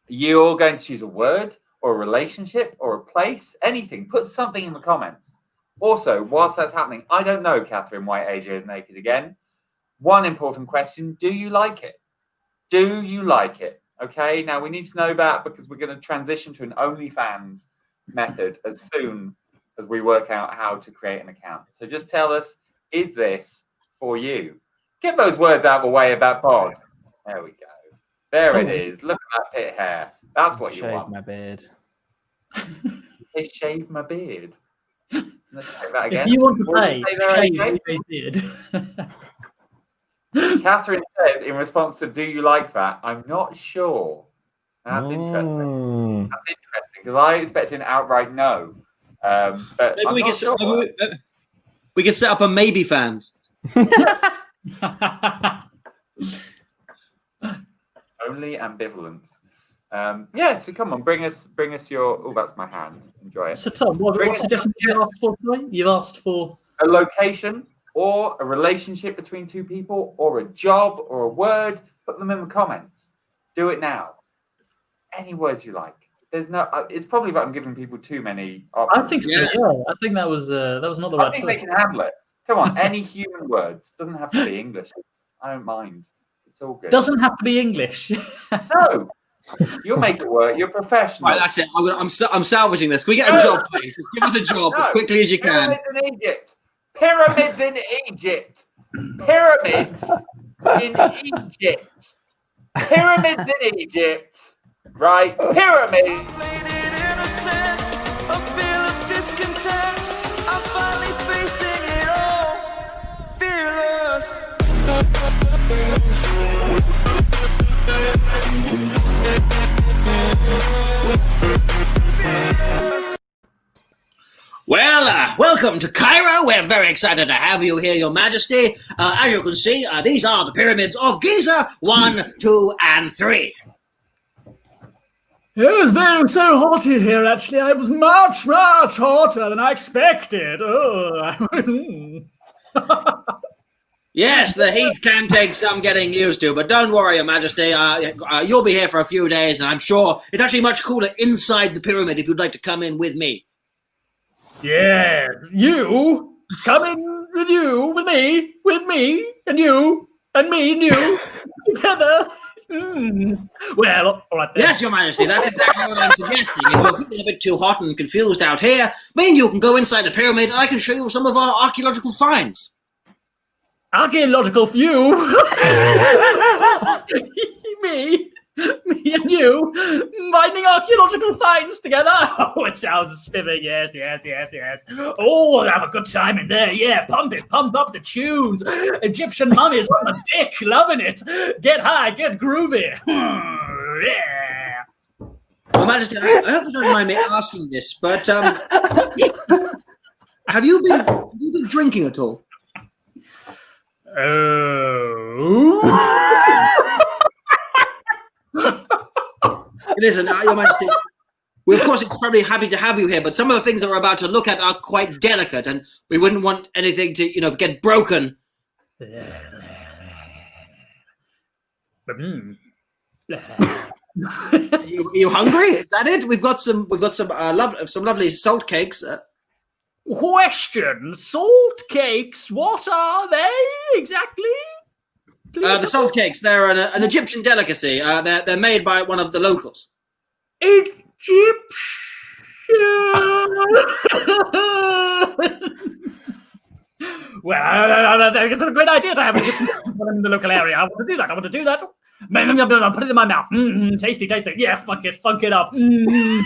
You're going to choose a word or a relationship or a place, anything. Put something in the comments. Also, whilst that's happening, I don't know, Catherine, why AJ is naked again. One important question, do you like it? Do you like it? Okay, now we need to know that because we're going to transition to an OnlyFans method as soon as we work out how to create an account. So just tell us, is this for you? Get those words out of the way of that pod. There we go. There it is. Look at that pit hair. That's what you want. Shave my beard. They shave my beard. Let's take that again. If you want to What play, did you say there, shave AJ? AJ's beard. Catherine says in response to "Do you like that?" I'm not sure. That's interesting. That's interesting because I expected an outright no. But Maybe I'm we not can sure. we can set up a maybe fans. Only ambivalence. Yeah, so come on, bring us your. Oh, that's my hand. Enjoy it. So Tom, what suggestions did you ask for today? You've asked for A location or a relationship between two people or a job or a word. Put them in the comments. Do it now. Any words you like. There's no. It's probably that I'm giving people too many options. I think so. Yeah, I think that was not the right I think choice. they can handle it. Come on, any human words. Doesn't have to be English. I don't mind. It's all good. Doesn't have to be English. No. You'll make it work. You're professional. Right, that's it. I'm salvaging this. Can we get a job, please? Just give us a job as quickly as you can. Pyramids in Egypt. Pyramids in Egypt. Pyramids in Egypt. Pyramids in Egypt. Right? Pyramids. Well, welcome to Cairo. We're very excited to have you here, Your Majesty. As you can see, these are the pyramids of Giza, 1, 2, and 3. It was very so hot in here, actually. I was much, much hotter than I expected. Oh. Yes, the heat can take some getting used to, but don't worry, Your Majesty. You'll be here for a few days, and I'm sure it's actually much cooler inside the pyramid if you'd like to come in with me. Yes, you come in with you, with me, and you, and me, and you, together. Well, all right then. Yes, Your Majesty, that's exactly what I'm suggesting. If you're feeling a bit too hot and confused out here, me and you can go inside the pyramid, and I can show you some of our archaeological finds. Archaeological view. me and you, finding archaeological finds together. Oh, it sounds spiffing. Yes. Oh, we'll have a good time in there. Yeah, pump up the tunes. Egyptian mummies on the dick, loving it. Get high, get groovy. Yeah. Your Majesty, I hope you don't mind me asking this, but have you been drinking at all? Listen, Your Majesty, we of course incredibly happy to have you here, but some of the things that we're about to look at are quite delicate, and we wouldn't want anything to, get broken. You hungry? Is that it? We've got some lovely salt cakes. Question: salt cakes? What are they exactly? The salt cakes, they're an Egyptian delicacy. They're made by one of the locals. Egyptian. Well, I think it's a great idea to have an Egyptian in the local area. I want to do that. Put it in my mouth. Tasty. Yeah, funk it up. Okay,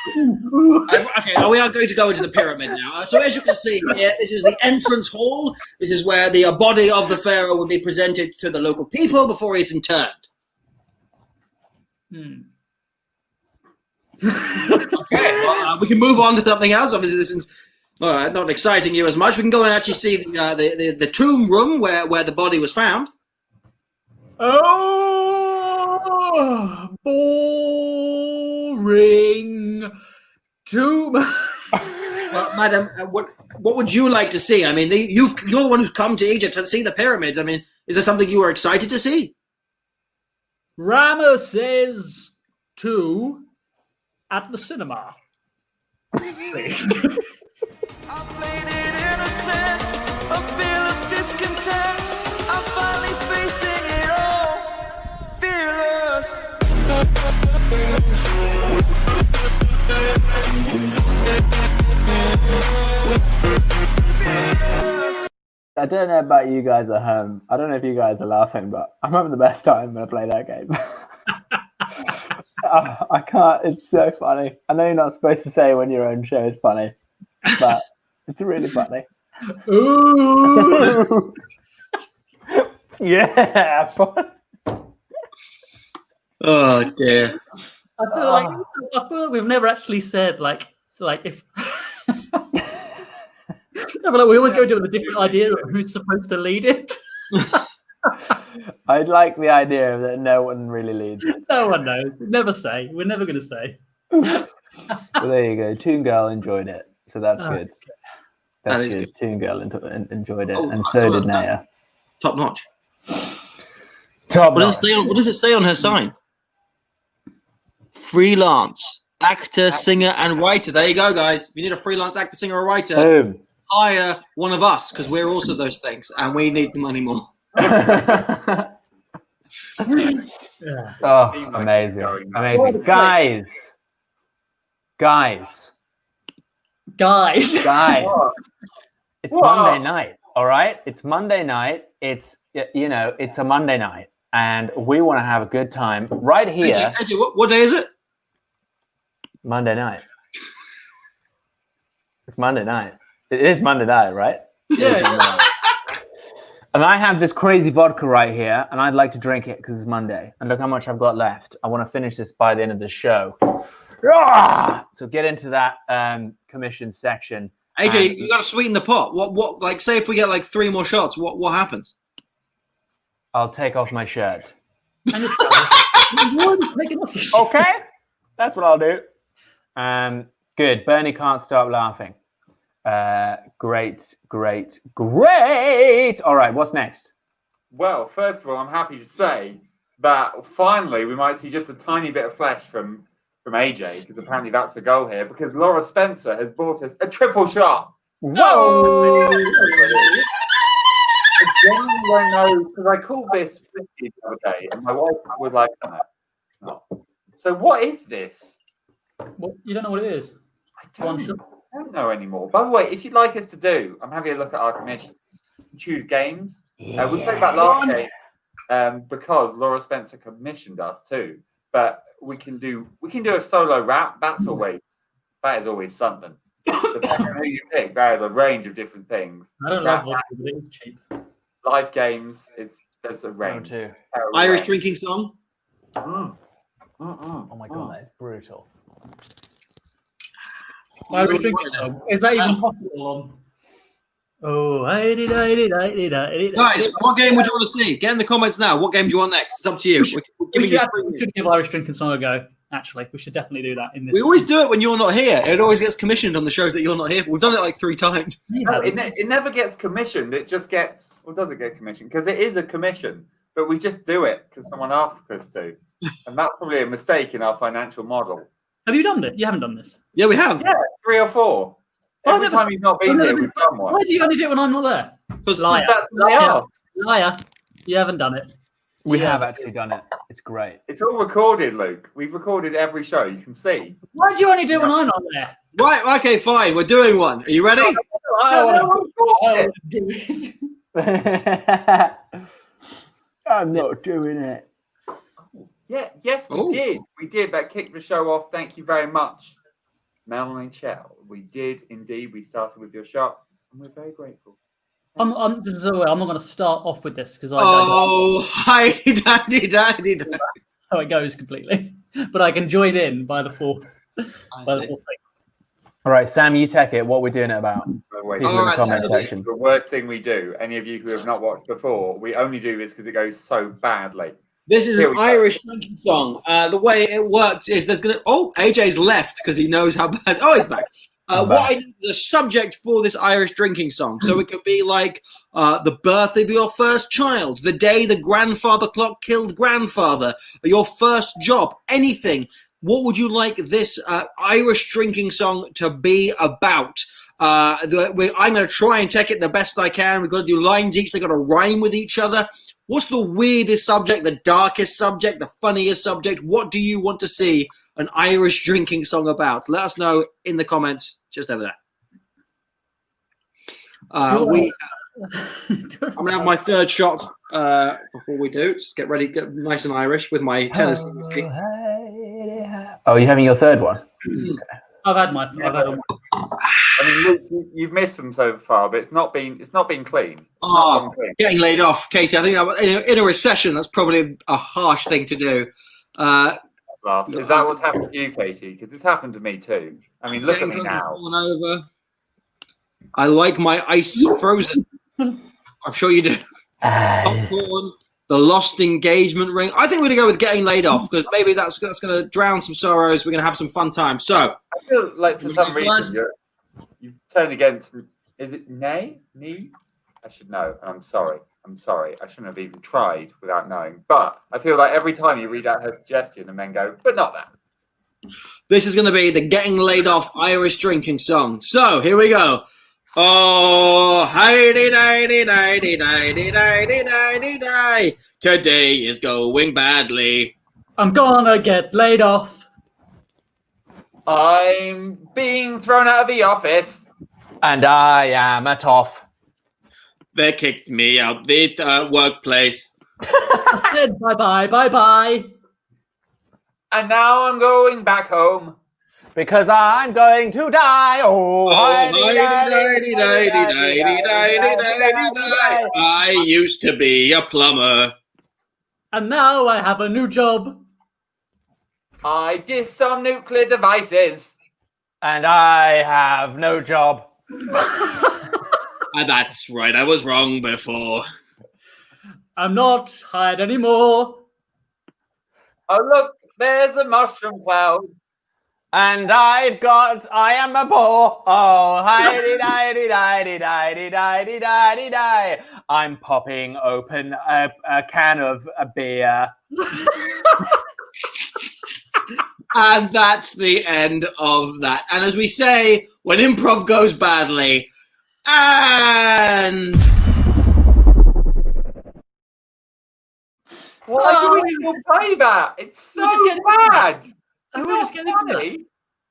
we are going to go into the pyramid now. So as you can see here, this is the entrance hall. This is where the body of the pharaoh will be presented to the local people before he's interred. Okay, well, we can move on to something else. Obviously, this is not exciting you as much. We can go and actually see the tomb room where the body was found. Oh, boring. Tomb. Well, madam, what would you like to see? I mean, you're the one who's come to Egypt to see the pyramids. I mean, is there something you were excited to see? Ramesses II at the cinema. Please. I played it innocent, a feel of discontent. I'm finally facing it all, fearless. I don't know about you guys at home. I don't know if you guys are laughing, but I'm having the best time when I play that game. I can't. It's so funny. I know you're not supposed to say when your own show is funny, but it's really funny. Ooh. Yeah. Oh dear. I feel like we've never actually said like if. I feel like we always go to with a different idea of who's supposed to lead it. I'd like the idea that no one really leads it. No one knows. Never say. We're never going to say. Well, there you go. Toon Girl enjoyed it, so that's good. That's That is good. Toon Girl enjoyed it, Oh, and so did Naya. Top notch. Top What does it say on her sign? Freelance actor, singer, and writer. There you go, guys. If you need a freelance actor, singer, or writer, Boom. hire one of us because we're also those things, and we need the money more. Oh, amazing. Amazing. Guys. It's Monday night, all right? It's Monday night. It's a Monday night, and we want to have a good time right here. AJ, what day is it? Monday night. It's Monday night. It is Monday night, right? Yeah. And I have this crazy vodka right here, and I'd like to drink it because it's Monday. And look how much I've got left. I want to finish this by the end of the show. So get into that commission section. AJ, you got to sweeten the pot. What? Like, say if we get like 3 more shots, what happens? I'll take off my shirt. Okay, that's what I'll do. Good. Bernie can't stop laughing. Great. All right, what's next? Well, first of all, I'm happy to say that finally we might see just a tiny bit of flesh from AJ, because apparently that's the goal here, because Laura Spencer has brought us a triple shot. Whoa! I genuinely don't know, because I called this whiskey the other day, and my wife was like, no. So what is this? Well, you don't know what it is? I don't know anymore. By the way, if you'd like us to do, I'm having a look at our commissions. Choose games. We played that last game because Laura Spencer commissioned us too. But we can do a solo rap. That is always something. Depending on who you pick, there is a range of different things. I don't love vodka, but it is cheap. Live games, there's a range. Irish drinking song. Oh my god, that is brutal. Irish drinking song. Is that even possible? Guys, what game would you want to see? Get in the comments now. What game do you want next? It's up to you. We should give Irish drinking song a go. Actually, we should definitely do that in this. We always do it when you're not here. It always gets commissioned on the shows that you're not here for. We've done it like 3 times. No, it never gets commissioned. It just gets, or does it get commissioned? Because it is a commission, but we just do it because someone asks us to. And that's probably a mistake in our financial model. Have you done it? You haven't done this? Yeah, we have. Yeah, 3 or 4. Every time he's not been here, we've done one. Why do you only do it when I'm not there? Liar. Liar. You haven't done it. We have actually done it. It's great. It's all recorded, Luke. We've recorded every show. You can see. Why do you only do it when I'm not there? Right, okay, fine. We're doing one. Are you ready? I want to do it. I'm not doing it. Yes, we Ooh. did. We did. That kicked the show off. Thank you very much, Melanie Chell. We did indeed. We started with your shot, and we're very grateful. I'm not going to start off with this because hi, daddy. how it goes completely, but I can join in by the fourth. Thing. All right, Sam, you take it. What we're doing it about? People in the comment section. The worst thing we do. Any of you who have not watched before, we only do this because it goes so badly. This is an Irish drinking song. The way it works is there's gonna. Oh, AJ's left because he knows how bad. Oh, he's back. What I need is a subject for this Irish drinking song. So it could be like the birthday of your first child, the day the grandfather clock killed grandfather, your first job, anything. What would you like this Irish drinking song to be about? I'm going to try and take it the best I can. We've got to do lines each. They've got to rhyme with each other. What's the weirdest subject, the darkest subject, the funniest subject? What do you want to see an Irish drinking song about? Let us know in the comments just over there. I'm going to have my third shot before we do. Just get ready, get nice and Irish with my Tennessee whiskey. Oh, you're having your third one? Okay. I've had my third one. I mean, you've missed them so far, but it's not been clean. Getting laid off, Katie. I think in a recession, that's probably a harsh thing to do. Is that what's happened to you, Katie? Because it's happened to me too. I mean, look at me now. Over. I like my ice frozen. I'm sure you do. Popcorn, the lost engagement ring. I think we're going to go with getting laid off because maybe that's going to drown some sorrows. We're going to have some fun time. So I feel like for some reason you've turned against. Is it nay? I should know. I'm sorry. I shouldn't have even tried without knowing. But I feel like every time you read out her suggestion and then go, but not that. This is going to be the getting laid off Irish drinking song. So here we go. Oh, hi-di-di-di-di-di-di-di-di-di-di. Today is going badly. I'm gonna get laid off. I'm being thrown out of the office. And I am a toff. They kicked me out the workplace. Bye-bye. And now I'm going back home. Because I'm going to die. I used to be a plumber. And now I have a new job. I disarm nuclear devices. And I have no job. That's right, I was wrong before. I'm not hired anymore. Oh, look, there's a mushroom cloud. And I am a bore. Oh, hi-di-di-di-di-di-di-di-di-di-di. I'm popping open a can of a beer. And that's the end of that. And as we say, when improv goes badly, and... Why do we even play that? It's so bad. We were just getting into it.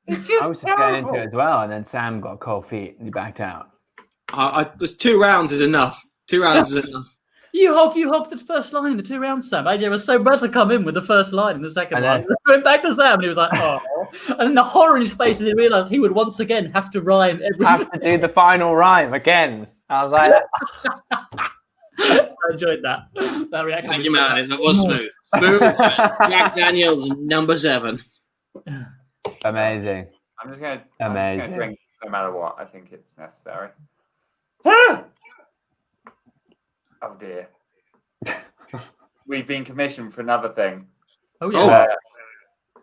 It's just I was just getting into it as well, and then Sam got cold feet and he backed out. There's 2 rounds is enough. 2 rounds is enough. You hogged the first line in the 2 rounds, Sam. AJ was so bad to come in with the first line in the second line. Went back to Sam and he was like, oh. And then the horror in his face as he realised he would once again have to rhyme everything. Have to do the final rhyme again. I was like... I enjoyed that. That reaction. Thank you, man. That was smooth. Jack Daniels, number 7. Amazing. I'm just gonna drink no matter what. I think it's necessary. Oh dear. We've been commissioned for another thing. Oh yeah.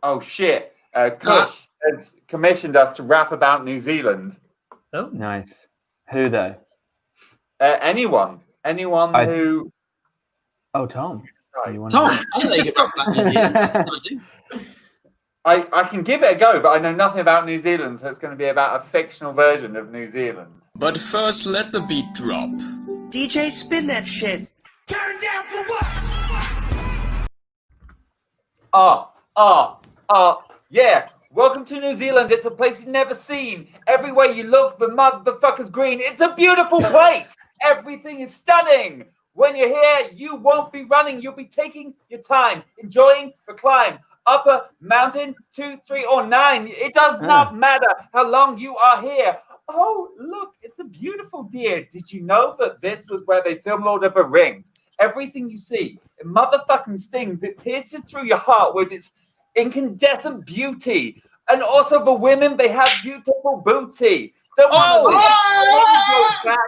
Oh shit. Kush has commissioned us to rap about New Zealand. Oh, nice. Who though? Anyone who. Oh, Tom. Tom, I know you could rap about New Zealand. I can give it a go, but I know nothing about New Zealand, so it's going to be about a fictional version of New Zealand. But first, let the beat drop. DJ, spin that shit. Turn down for what? Yeah. Welcome to New Zealand. It's a place you've never seen. Everywhere you look, the motherfucker's green. It's a beautiful place. Everything is stunning. When you're here, you won't be running. You'll be taking your time, enjoying the climb. Up a mountain, 2, 3, or 9. It does not matter how long you are here. Oh, look, it's a beautiful deer. Did you know that this was where they filmed Lord of the Rings? Everything you see, it motherfucking stings. It pierces through your heart with its incandescent beauty. And also the women, they have beautiful booty. Don't want to back.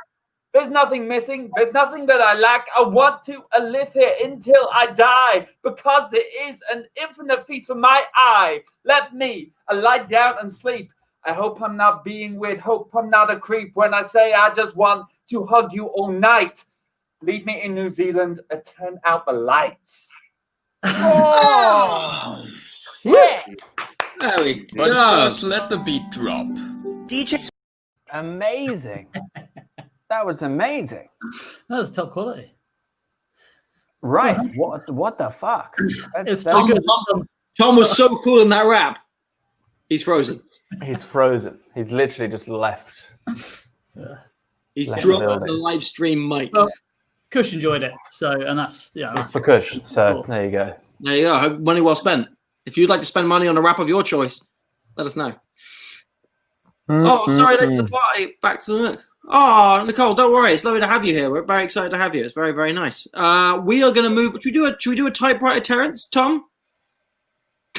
There's nothing missing. There's nothing that I lack. I want to live here until I die because it is an infinite feast for my eye. Let me lie down and sleep. I hope I'm not being weird. Hope I'm not a creep when I say I just want to hug you all night. Leave me in New Zealand and turn out the lights. Oh, yeah. There we But go. first, let the beat drop. DJ. Amazing. That was amazing. That was top quality. Right. What the fuck? It's That's- good. Tom was so cool in that rap. He's frozen. He's frozen. He's literally just left. He's Left dropped the the live stream mic. Well, Kush enjoyed it. So, and that's, yeah. That's For Kush. So cool. there you go. There you go. Money well spent. If you'd like to spend money on a rap of your choice, let us know. Oh, sorry, that's the party. Back to the work. Oh, Nicole, don't worry. It's lovely to have you here. We're very excited to have you. It's very, very nice. We are going to move. Should we do a typewriter Terrence, Tom?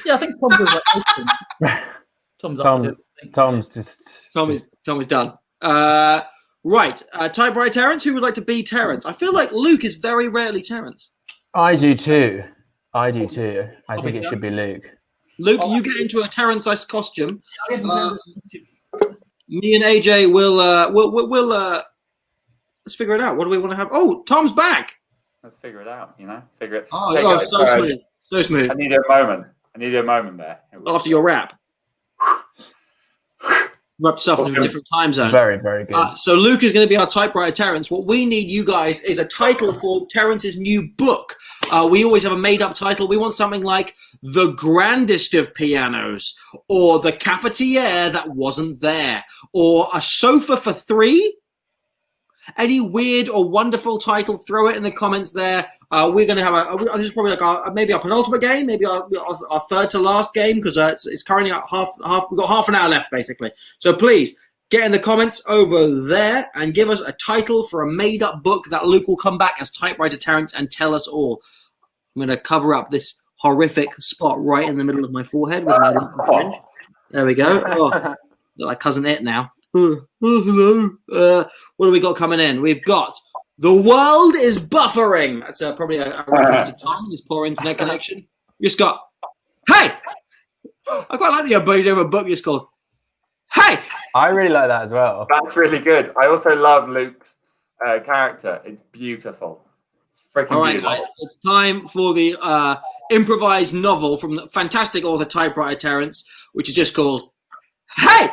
Yeah, I think Tom's like, Tom's up to it. Tom's just. Tom is done. Right. Typewriter Terrence. Who would like to be Terrence? I feel like Luke is very rarely Terrence. I do too. I think it should be Luke. Luke, you get into a Terrence-sized costume. Me and AJ will let's figure it out. What do we want to have? Oh, Tom's back. Let's figure it out, Figure it. Oh, Hey, guys, so smooth. So smooth. I need a moment there. After your rap. Wrap yourself into a different time zone. Very, very good. So Luke is going to be our typewriter Terrence. What we need, you guys, is a title for Terrence's new book. We always have a made-up title. We want something like The Grandest of Pianos, or The Cafetiere That Wasn't There, or A Sofa for Three. Any weird or wonderful title, throw it in the comments there. We're going to have this is probably like maybe our penultimate game, maybe our third to last game, because it's currently at half. We've got half an hour left, basically. So please get in the comments over there and give us a title for a made-up book that Luke will come back as typewriter Terrence and tell us all. I'm going to cover up this horrific spot right in the middle of my forehead with my little friend. There we go. Oh, look like Cousin It now. Hello. What do we got coming in? We've got The World is Buffering. That's probably a reference to Tom and his poor internet connection. You just got, hey! I quite like the ability of a book just called, hey! I really like that as well. That's really good. I also love Luke's character. It's beautiful. It's freaking All right, beautiful. guys, it's time for the improvised novel from the fantastic author typewriter Terrence, which is just called, hey!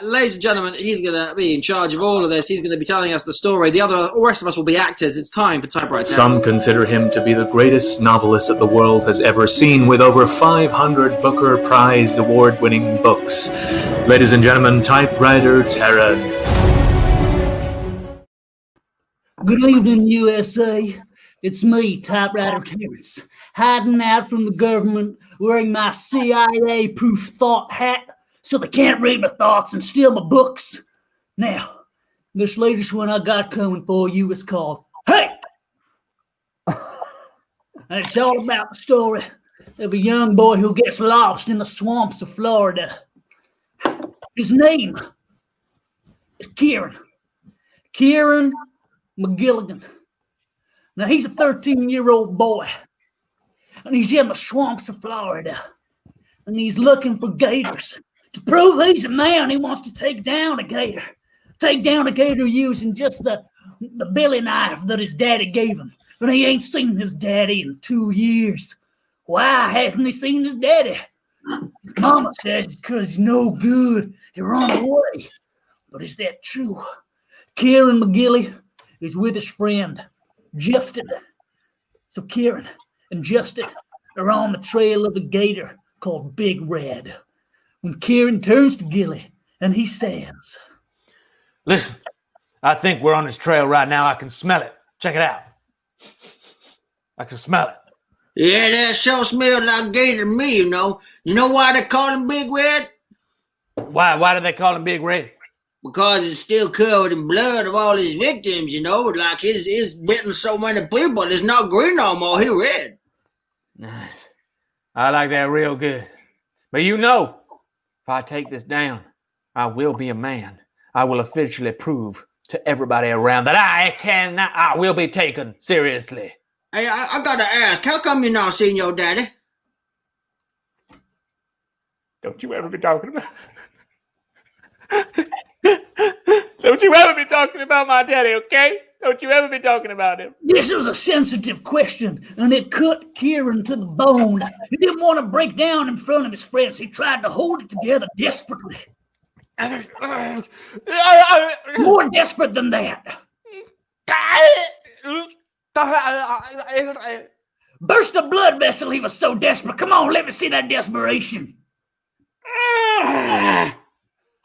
Ladies and gentlemen, he's going to be in charge of all of this. He's going to be telling us the story. The rest of us will be actors. It's time for typewriter. Some consider him to be the greatest novelist that the world has ever seen, with over 500 Booker Prize award-winning books. Ladies and gentlemen, typewriter Terrence. Good evening, USA. It's me, typewriter Terrence, hiding out from the government, wearing my CIA-proof thought hat, so they can't read my thoughts and steal my books. Now, this latest one I got coming for you is called Hey! And it's all about the story of a young boy who gets lost in the swamps of Florida. His name is Kieran McGilligan. Now, he's a 13-year-old boy, and he's in the swamps of Florida, and he's looking for gators. To prove he's a man, he wants to take down a gator. Take down a gator using just the billy knife that his daddy gave him. But he ain't seen his daddy in 2 years. Why hasn't he seen his daddy? His mama says it's because he's no good. He run away. But is that true? Kieran McGilly is with his friend, Justin. So Kieran and Justin are on the trail of a gator called Big Red. When Kieran turns to Gilly and he says, Listen, I think we're on his trail right now. I can smell it. Check it out. I can smell it. Yeah, that sure smells like gator to me, you know. You know why they call him Big Red? Why do they call him Big Red? Because it's still covered in blood of all his victims, you know. Like he's bitten so many people, it's not green no more, he red. Nice. I like that real good. But you know, if I take this down, I will be a man. I will officially prove to everybody around that I will be taken seriously. Hey, I gotta ask, how come you're not seeing your daddy? Don't you ever be talking about Don't you ever be talking about my daddy, okay? Don't you ever be talking about him. This was a sensitive question, and it cut Kieran to the bone. He didn't want to break down in front of his friends. He tried to hold it together desperately. More desperate than that. Burst a blood vessel, he was so desperate. Come on, let me see that desperation. Got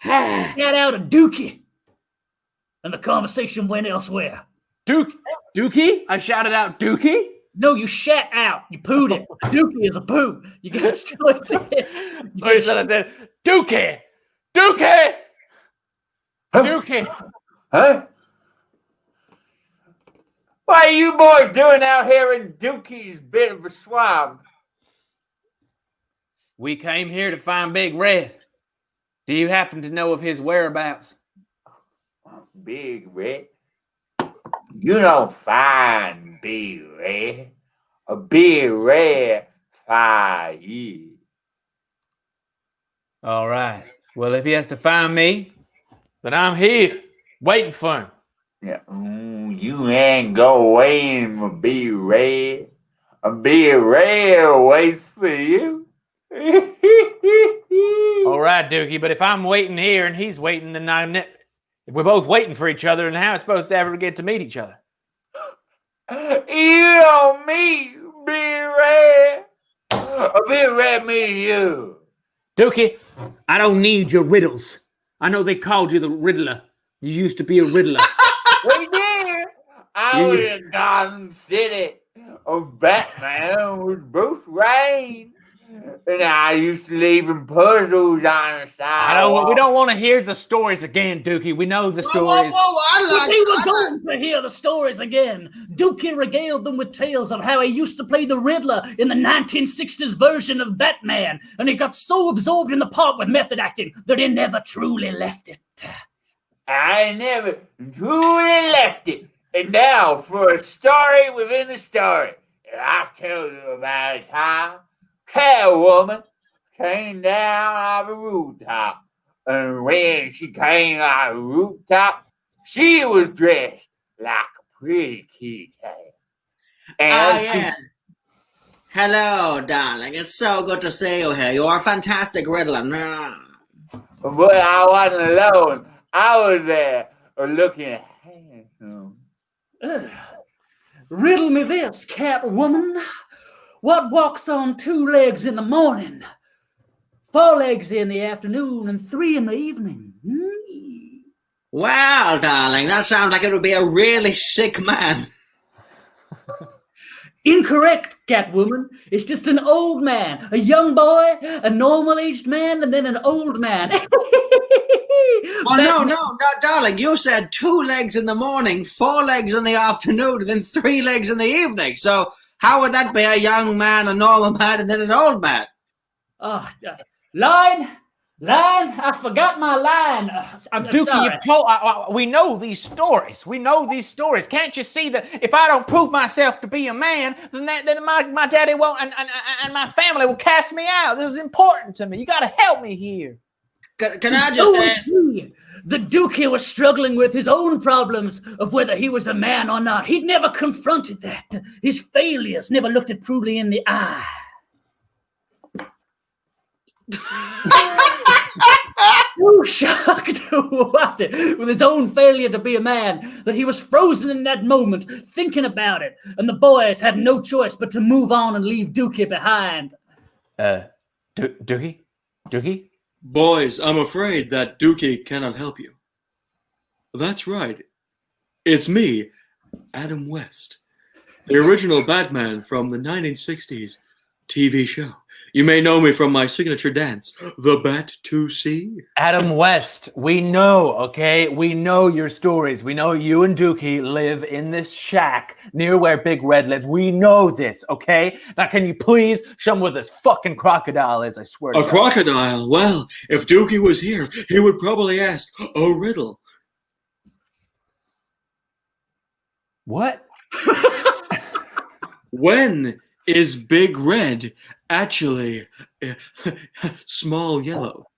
out a dookie. And the conversation went elsewhere. Dookie? I shouted out Dookie? No, you shat out. You pooed it. Dookie is a poo. You got to still exist. I said, Dookie! Dookie! Dookie! Huh? What are you boys doing out here in Dookie's bit of a swamp? We came here to find Big Red. Do you happen to know of his whereabouts? Big Red? You don't find Big Red. A Big Red find you. All right. Well, if he has to find me, then I'm here, waiting for him. Yeah. You ain't go waiting for Big Red. A Big Red waits for you. All right, Dookie, but if I'm waiting here and he's waiting, then if we're both waiting for each other, then how are we supposed to ever get to meet each other? You don't meet Big Red. A Big Red meet you. Dookie, I don't need your riddles. I know they called you the Riddler. You used to be a Riddler. We did. I was in Gotham City. Batman was Bruce Wayne. And I used to leave him puzzles on the side. We don't want to hear the stories again, Dookie. We know the stories. He was going to hear the stories again. Dookie regaled them with tales of how he used to play the Riddler in the 1960s version of Batman, and he got so absorbed in the part with method acting that he never truly left it. I never truly left it. And now for a story within a story. I'll tell you about how Catwoman came down off a rooftop. And when she came off the rooftop, she was dressed like a pretty kitty cat. And Hello, darling. It's so good to see you here. You're a fantastic Riddler. But I wasn't alone. I was there looking handsome. Riddle me this, Catwoman. What walks on 2 legs in the morning, 4 legs in the afternoon, and 3 in the evening? Well, darling, that sounds like it would be a really sick man. Incorrect, Catwoman. It's just an old man, a young boy, a normal-aged man, and then an old man. No, darling. You said 2 legs in the morning, 4 legs in the afternoon, and then 3 legs in the evening. So how would that be a young man, a normal man, and then an old man? Line, I forgot my line. I'm Dookie, sorry. We know these stories. Can't you see that if I don't prove myself to be a man, then my daddy won't, and my family will cast me out. This is important to me. You got to help me here. Can I just ask? The Dookie was struggling with his own problems of whether he was a man or not. He'd never confronted that. His failures never looked it truly in the eye. So shocked was it with his own failure to be a man that he was frozen in that moment, thinking about it, and the boys had no choice but to move on and leave Dookie behind. Dookie? Boys, I'm afraid that Dookie cannot help you. That's right. It's me, Adam West, the original Batman from the 1960s TV show. You may know me from my signature dance, the Bat to See. Adam West, we know, okay? We know your stories. We know you and Dookie live in this shack near where Big Red lives. We know this, okay? Now, can you please show me where this fucking crocodile is? I swear to A God. crocodile? Well, if Dookie was here, he would probably ask a riddle. What? When is Big Red actually small yellow?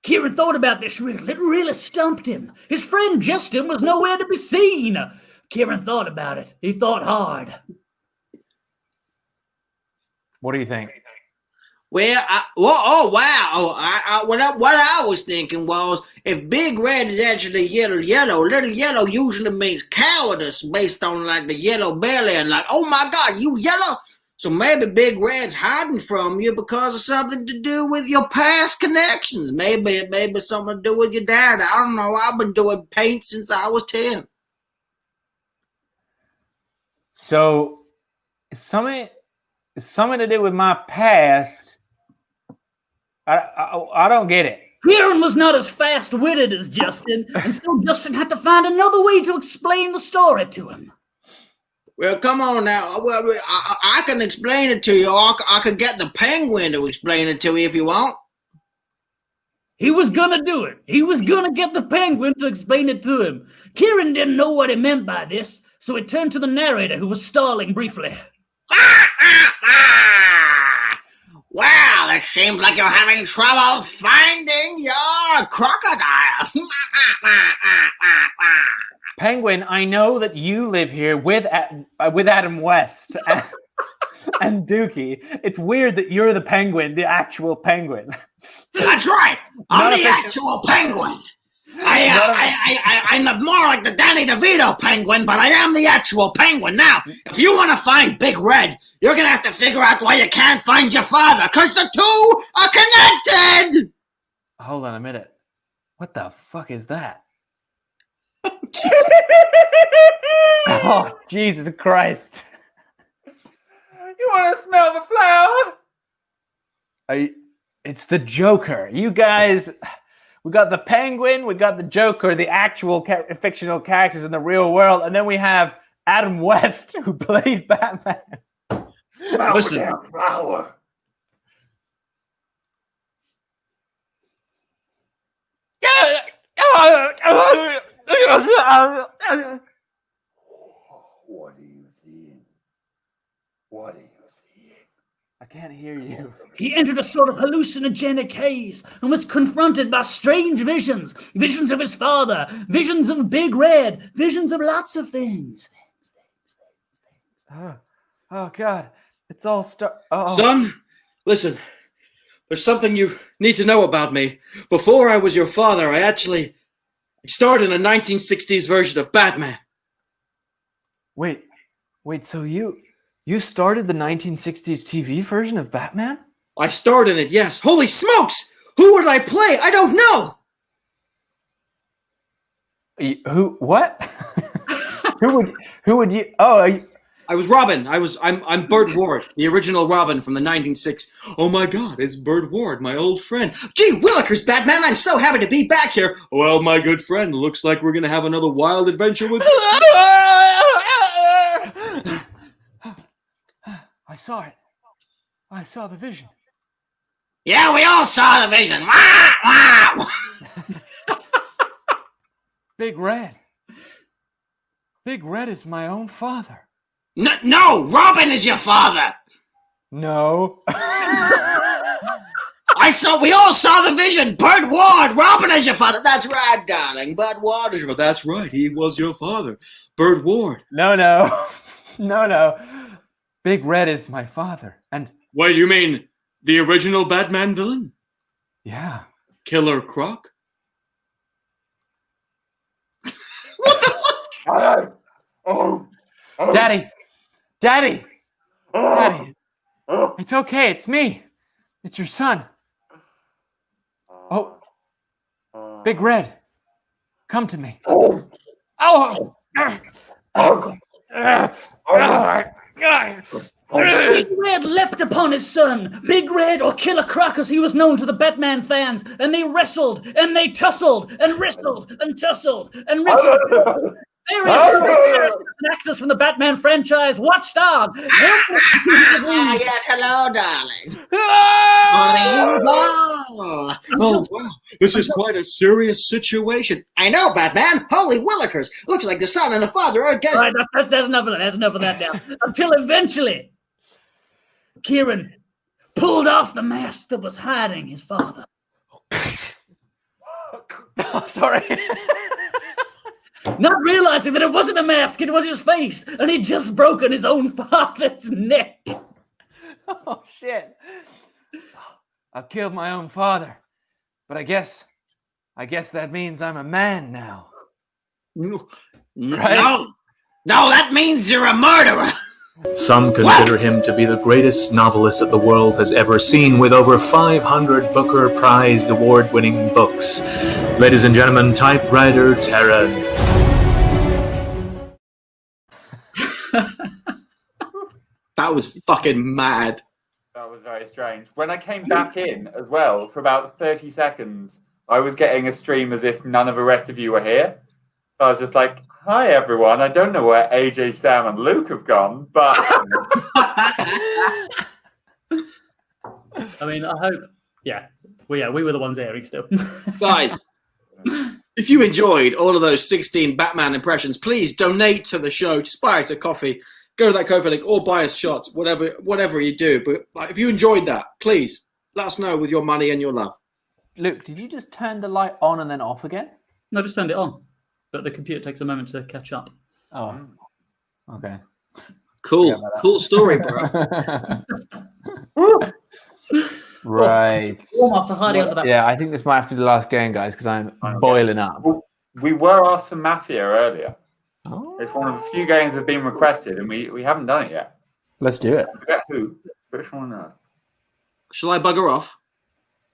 Kieran thought about this riddle. It really stumped him. His friend Justin was nowhere to be seen. Kieran thought about it. He thought hard. What do you think? Well, what I was thinking was, if Big Red is actually yellow, little yellow usually means cowardice based on like the yellow belly and like, oh my God, you yellow? So maybe Big Red's hiding from you because of something to do with your past connections. Maybe something to do with your dad. I don't know. I've been doing paint since I was 10. So, something to do with my past. I don't get it. Kieran was not as fast-witted as Justin, and so Justin had to find another way to explain the story to him. Well, come on now. Well, I can explain it to you, or I could get the penguin to explain it to you if you want. He was gonna do it. He was gonna get the penguin to explain it to him. Kieran didn't know what he meant by this, so he turned to the narrator, who was stalling briefly. Well, it seems like you're having trouble finding your crocodile. Penguin, I know that you live here with Adam West and Dookie. It's weird that you're the penguin, the actual penguin. That's right. I'm the actual penguin. I'm more like the Danny DeVito penguin, but I am the actual penguin. Now, if you want to find Big Red, you're going to have to figure out why you can't find your father, because the two are connected! Hold on a minute. What the fuck is that? Oh, Jesus Christ. You want to smell the flower? It's the Joker. You guys... We got the Penguin, we got the Joker, the actual fictional characters in the real world, and then we have Adam West, who played Batman. Listen. Flower. What are you seeing? What are you seeing? I can't hear you. He entered a sort of hallucinogenic haze and was confronted by strange visions. Visions of his father, visions of Big Red, visions of lots of things. Oh God. It's all Son, listen. There's something you need to know about me. Before I was your father, I starred in a 1960s version of Batman. Wait, so you started the 1960s TV version of Batman? I starred in it, yes. Holy smokes! Who would I play? I don't know! Who? What? Who would you? Oh, I was Robin. I'm Burt Ward, the original Robin from the 1960s. Oh my God, it's Burt Ward, my old friend. Gee willikers, Batman! I'm so happy to be back here. Well, my good friend, looks like we're gonna have another wild adventure with you. I saw it. I saw the vision. Yeah, we all saw the vision. Wow! Big Red. Big Red is my own father. No, Robin is your father. No. We all saw the vision. Burt Ward, Robin is your father. That's right, darling. Burt Ward is your father. That's right, he was your father. Burt Ward. No. Big Red is my father. And Wait, you mean the original Batman villain? Yeah. Killer Croc? What the fuck? Daddy! It's okay, it's me. It's your son. Oh, Big Red. Come to me. Oh. Big Red leapt upon his son. Big Red, or Killer Croc as he was known to the Batman fans, and they wrestled, and they tussled, and wrestled, and tussled, and wrestled. Various actors from the Batman franchise watched on. Yes, hello, darling. Oh, wow. This is quite a serious situation. I know, Batman. Holy Willikers. Looks like the son and the father are against... All right, there's enough of that. There's enough of that now. Until eventually, Kieran pulled off the mask that was hiding his father. Oh, sorry. Not realizing that it wasn't a mask, it was his face, and he'd just broken his own father's neck. Oh, shit. I've killed my own father. But I guess that means I'm a man now. No, Right? no, that means you're a murderer. Some consider him to be the greatest novelist that the world has ever seen, with over 500 Booker Prize award-winning books. Ladies and gentlemen, typewriter Terran. That was fucking mad. That was very strange. When I came back in as well, for about 30 seconds, I was getting a stream as if none of the rest of you were here. So I was just like, hi, everyone. I don't know where AJ, Sam, and Luke have gone, but... I mean, I hope... Yeah, we were the ones airing still. Guys, if you enjoyed all of those 16 Batman impressions, please donate to the show. Just buy us a coffee. Go to that Ko-fi link or buy us shots, whatever you do. But if you enjoyed that, please let us know with your money and your love. Luke, did you just turn the light on and then off again? No, just turned it on. But the computer takes a moment to catch up. Oh, okay. Cool story, bro. Right. Warm up to hiding under that. Yeah, I think this might have to be the last game, guys, because I'm boiling up. We were asked for Mafia earlier. Oh. It's one of the few games that have been requested, and we haven't done it yet. Let's do it. Forget who? Which one? Shall I bugger off?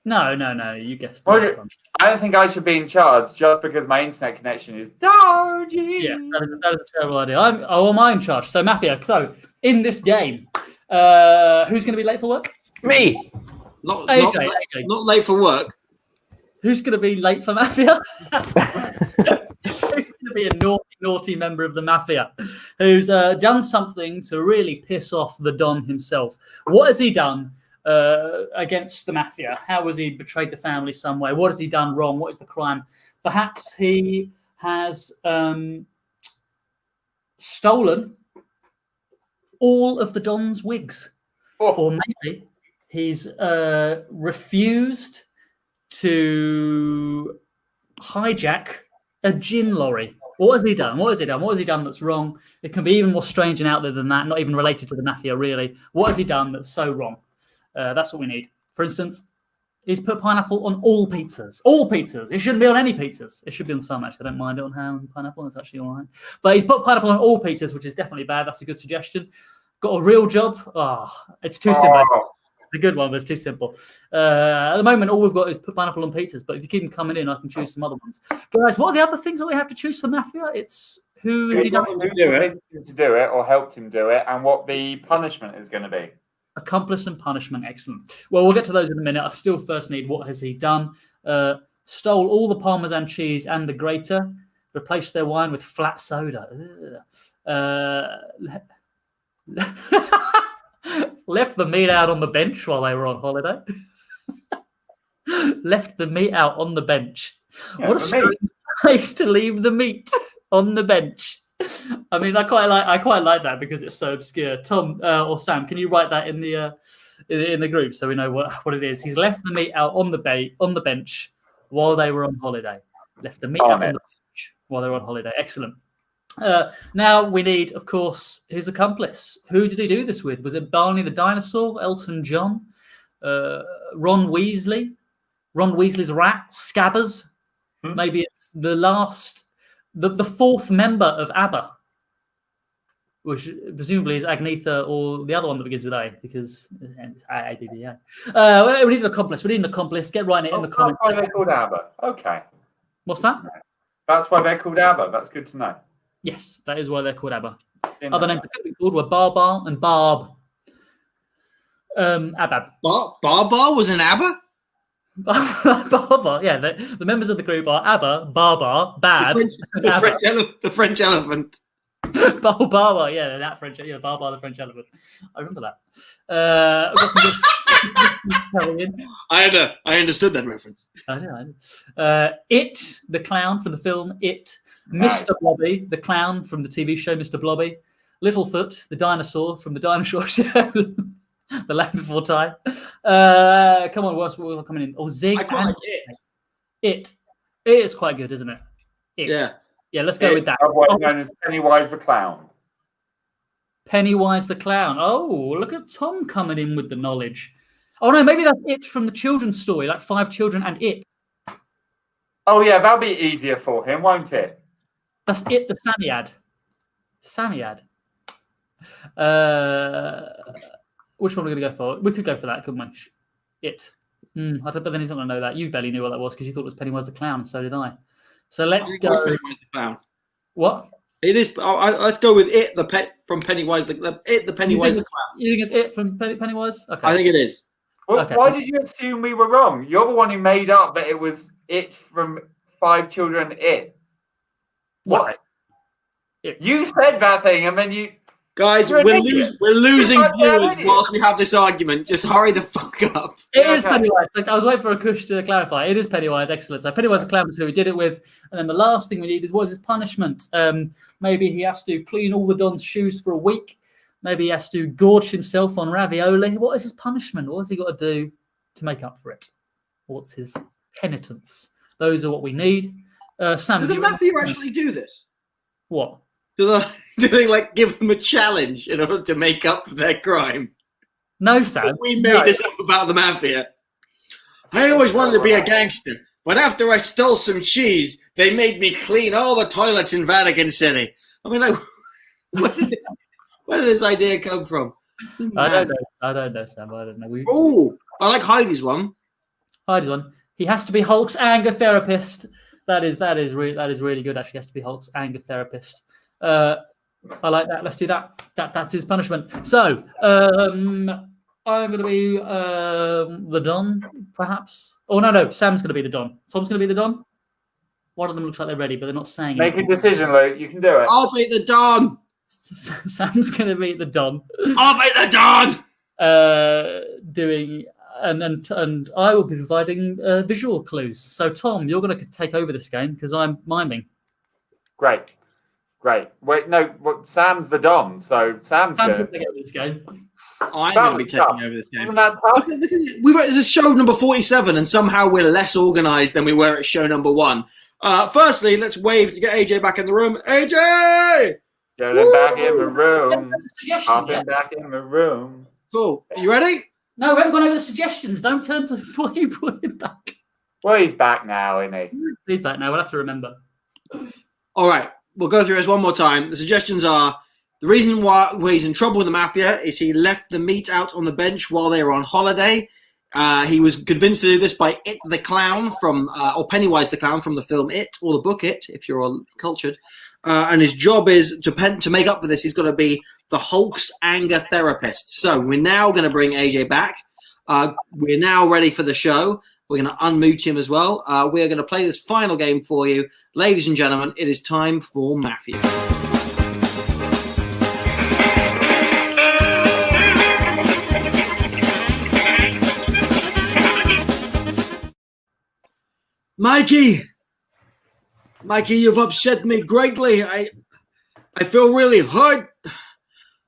No, you guessed. I don't think I should be in charge just because my internet connection is dodgy. Yeah, that is a terrible idea. Am I in charge? So, Mafia, in this game, who's going to be late for work? Me. Not AJ. Not late for work. Who's going to be late for Mafia? Who's going to be a naughty member of the Mafia who's done something to really piss off the Don himself? What has he done against the Mafia? How has he betrayed the family some way? What has he done wrong? What is the crime? Perhaps he has stolen all of the Don's wigs. Or maybe he's refused to hijack a gin lorry. What has he done? What has he done that's wrong? It can be even more strange and out there than that, not even related to the Mafia, really. What has he done that's so wrong? That's what we need. For instance, he's put pineapple on all pizzas. All pizzas. It shouldn't be on any pizzas. It should be on some, actually. I don't mind it on ham and pineapple. That's actually all right. But he's put pineapple on all pizzas, which is definitely bad. That's a good suggestion. Got a real job? It's too simple. It's a good one, but it's too simple. At the moment, all we've got is put pineapple on pizzas. But if you keep them coming in, I can choose some other ones. Guys, what are the other things that we have to choose for Mafia? It's who has he done to do it or helped him do it, and what the punishment is going to be. Accomplice and punishment, excellent. Well, we'll get to those in a minute. I still first need what has he done. Stole all the Parmesan cheese and the grater. Replaced their wine with flat soda. Left the meat out on the bench while they were on holiday. Left the meat out on the bench. Yeah, what a strange place to leave the meat on the bench. I mean, I quite like that because it's so obscure. Tom or Sam, can you write that in the group so we know what it is? He's left the meat out on the bench while they were on holiday. Left the meat out on the bench while they were on holiday. Excellent. Now we need, of course, his accomplice. Who did he do this with? Was it Barney the dinosaur, Elton John, Ron Weasley, Ron Weasley's rat, Scabbers? Maybe it's the fourth member of ABBA, which presumably is Agnetha or the other one that begins with A, because it's ABBA. We need an accomplice. Get writing it in the comments. Why are they called ABBA? Okay. What's that? That's why they're called ABBA. That's good to know. Yes, that is why they're called ABBA. Didn't Other know names that could be called were Barbar and Barb. ABBA. Barbar was an ABBA? Barbar, yeah. The members of the group are ABBA, Barbar, Bab, The French elephant. Barbar, yeah, that French, yeah, Barbar the French elephant. I remember that. I've got some I understood that reference. I know. It, the clown from the film It, Mr. Blobby, the clown from the TV show Mr. Blobby, Littlefoot, the dinosaur from the dinosaur show, The Land Before Time. Come on, what's coming in? Oh, Zig. I quite like It. It is quite good, isn't it? It. Yeah, let's go with that. Otherwise known as Pennywise the Clown. Pennywise the Clown. Oh, look at Tom coming in with the knowledge. Oh no, maybe that's It from the children's story, like 5 children and It. Oh yeah, that'll be easier for him, won't it? That's It, the Samiad. Samiad. Which one are we going to go for? We could go for that, couldn't we? It. But then he's not going to know that. You barely knew what that was because you thought it was Pennywise the Clown. So did I. So let's go. Pennywise the Clown. What? It is. Let's go with It, the pet from Pennywise. The Pennywise the Clown. You think it's It from Pennywise? Okay. I think it is. Well, Okay. Why did you assume we were wrong? You're the one who made up that it was It from 5 children. It. What? You said that thing, and then you. Guys, we're losing viewers whilst we have this argument. Just hurry the fuck up. It is Pennywise. Like, I was waiting for a Kush to clarify. It is Pennywise. Excellent. So Pennywise the Clown is who we did it with. And then the last thing we need is what is his punishment? Maybe he has to clean all the Don's shoes for a week. Maybe he has to gorge himself on ravioli. What is his punishment? What has he got to do to make up for it? What's his penitence? Those are what we need. Sam, Did the Mafia actually do this? What? Do they like give them a challenge in order to make up for their crime? No, Sam. We made this up about the Mafia. I always wanted to be a gangster, but after I stole some cheese, they made me clean all the toilets in Vatican City. I mean, like, where did this idea come from? I don't know, Sam. I don't know. Oh, I like Heidi's one. Heidi's one. He has to be Hulk's anger therapist. That is really good. Actually, he has to be Hulk's anger therapist. I like that. Let's do that. That's his punishment. So I'm going to be the Don, perhaps. Oh no, Sam's going to be the Don. Tom's going to be the Don. One of them looks like they're ready, but they're not saying. Make a decision, Luke. You can do it. I'll be the Don. Sam's going to be the Don. I'll be the Don. Doing and I will be providing visual clues. So Tom, you're going to take over this game because I'm miming. Great. Wait, no. Sam's the Dom, so Sam's going to take over this game. I'm going to be taking over this game. That This is show number 47, and somehow we're less organised than we were at show number 1. Firstly, let's wave to get AJ back in the room. AJ! Get him back in the room. Pop him back in the room. Cool. Are you ready? No, we haven't gone over the suggestions. Don't turn to before you put him back. Well, he's back now, isn't he? He's back now. We'll have to remember. All right. We'll go through this one more time. The suggestions are the reason why he's in trouble with the Mafia is he left the meat out on the bench while they were on holiday. He was convinced to do this by It the Clown or Pennywise the Clown from the film It, or the book It, if you're all cultured. And his job is to make up for this. He's got to be the Hulk's anger therapist. So we're now going to bring AJ back. We're now ready for the show. We're going to unmute him as well. We're going to play this final game for you. Ladies and gentlemen, it is time for Mafia. Mikey, you've upset me greatly. I feel really hurt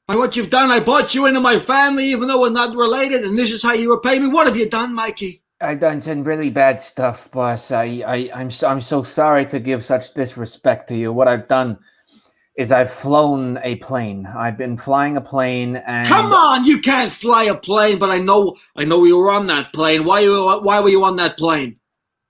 by what you've done. I brought you into my family, even though we're not related, and this is how you repay me. What have you done, Mikey? I've done some really bad stuff, boss. I'm so sorry to give such disrespect to you. What I've done is I've flown a plane. I've been flying a plane, and come on, you can't fly a plane. But I know you were on that plane. Why were you on that plane?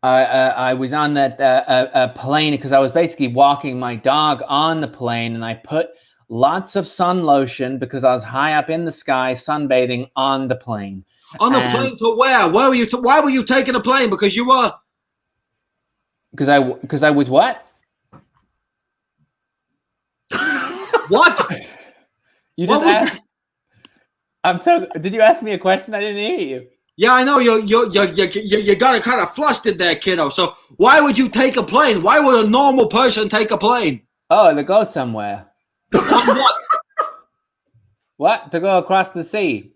I was on that plane because I was basically walking my dog on the plane, and I put lots of sun lotion because I was high up in the sky sunbathing on the plane. On the plane to where? Why were you taking a plane? Because you were. Because I was what? What? You What just was asked. Did you ask me a question? I didn't hear you. Yeah, I know you got it kind of flustered there, kiddo. So why would you take a plane? Why would a normal person take a plane? Oh, to go somewhere. On what? What? To go across the sea.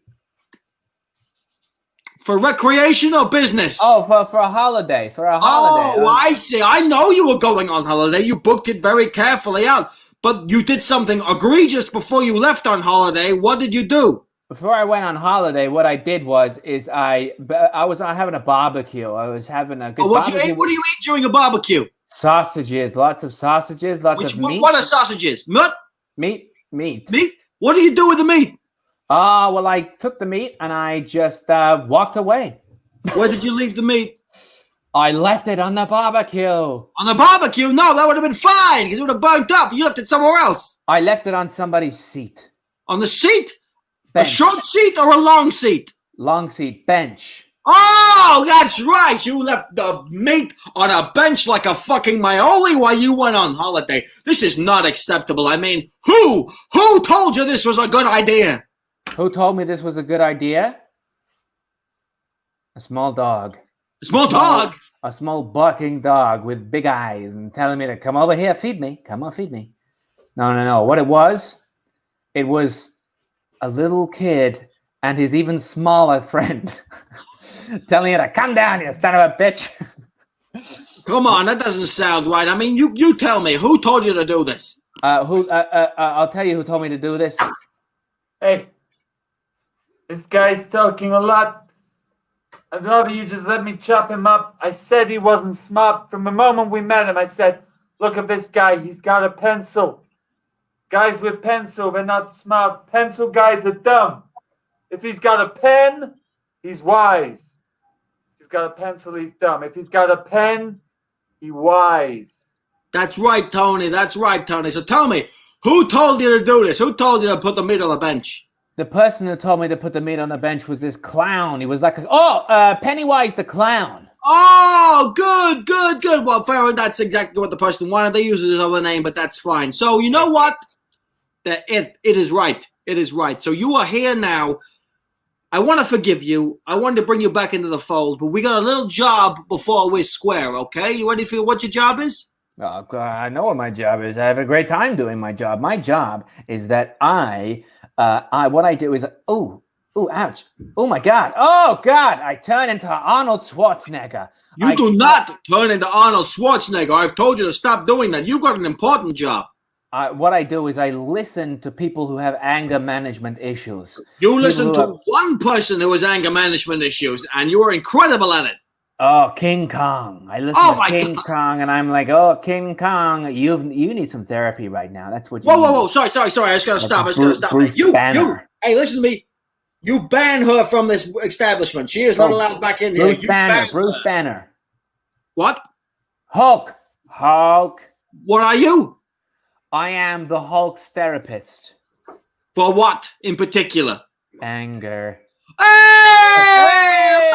For recreation or business? Oh, for a holiday. For a holiday. Oh, I see. I know you were going on holiday. You booked it very carefully out. But you did something egregious before you left on holiday. What did you do? Before I went on holiday, what I did was I was having a barbecue. I was having a good barbecue. What do you eat during a barbecue? Sausages, lots of sausages, lots of meat. What are sausages? Meat. Meat? What do you do with the meat? Well, I took the meat and I just walked away. Where did you leave the meat? I left it on the barbecue. On the barbecue? No, that would have been fine because it would have burnt up. You left it somewhere else. I left it on somebody's seat. On the seat? Bench. A short seat or a long seat? Long seat, bench. Oh, that's right. You left the meat on a bench like a fucking Maioli while you went on holiday. This is not acceptable. I mean, who told you this was a good idea? Who told me this was a good idea? A small dog. A small dog? A small barking dog with big eyes and telling me to come over here, feed me. Come on, feed me. No. What it was a little kid and his even smaller friend telling you to come down, you son of a bitch. Come on, that doesn't sound right. I mean, you tell me, who told you to do this? I'll tell you who told me to do this. Hey, this guy's talking a lot. I'd rather you just let me chop him up. I said he wasn't smart. From the moment we met him, I said, look at this guy. He's got a pencil. Guys with pencil, they're not smart. Pencil guys are dumb. If he's got a pen, he's wise. If he's got a pencil, he's dumb. If he's got a pen, he's wise. That's right, Tony. That's right, Tony. So tell me, who told you to do this? Who told you to put the meat on the bench? The person who told me to put the meat on the bench was this clown. He was like, Pennywise the clown. Oh, good. Well, fair enough. That's exactly what the person wanted. They used his other name, but that's fine. So you know what? That it is right. It is right. So you are here now. I want to forgive you. I wanted to bring you back into the fold, but we got a little job before we're square, okay? You ready for what your job is? Oh, God, I know what my job is. I have a great time doing my job. My job is that what I do is, ouch. Oh, my God. Oh, God. I turn into Arnold Schwarzenegger. You do not turn into Arnold Schwarzenegger. I've told you to stop doing that. You've got an important job. What I do is I listen to people who have anger management issues. You listen to one person who has anger management issues, and you are incredible at it. Oh, King Kong. I listen to King Kong, and I'm like, oh, King Kong, you need some therapy right now. That's what you need. Whoa. Sorry. I just got to stop. Bruce Banner. Hey, listen to me. You ban her from this establishment. She is not allowed back in here. Bruce Banner. What? Hulk. What are you? I am the Hulk's therapist. For what in particular? Anger. Hey!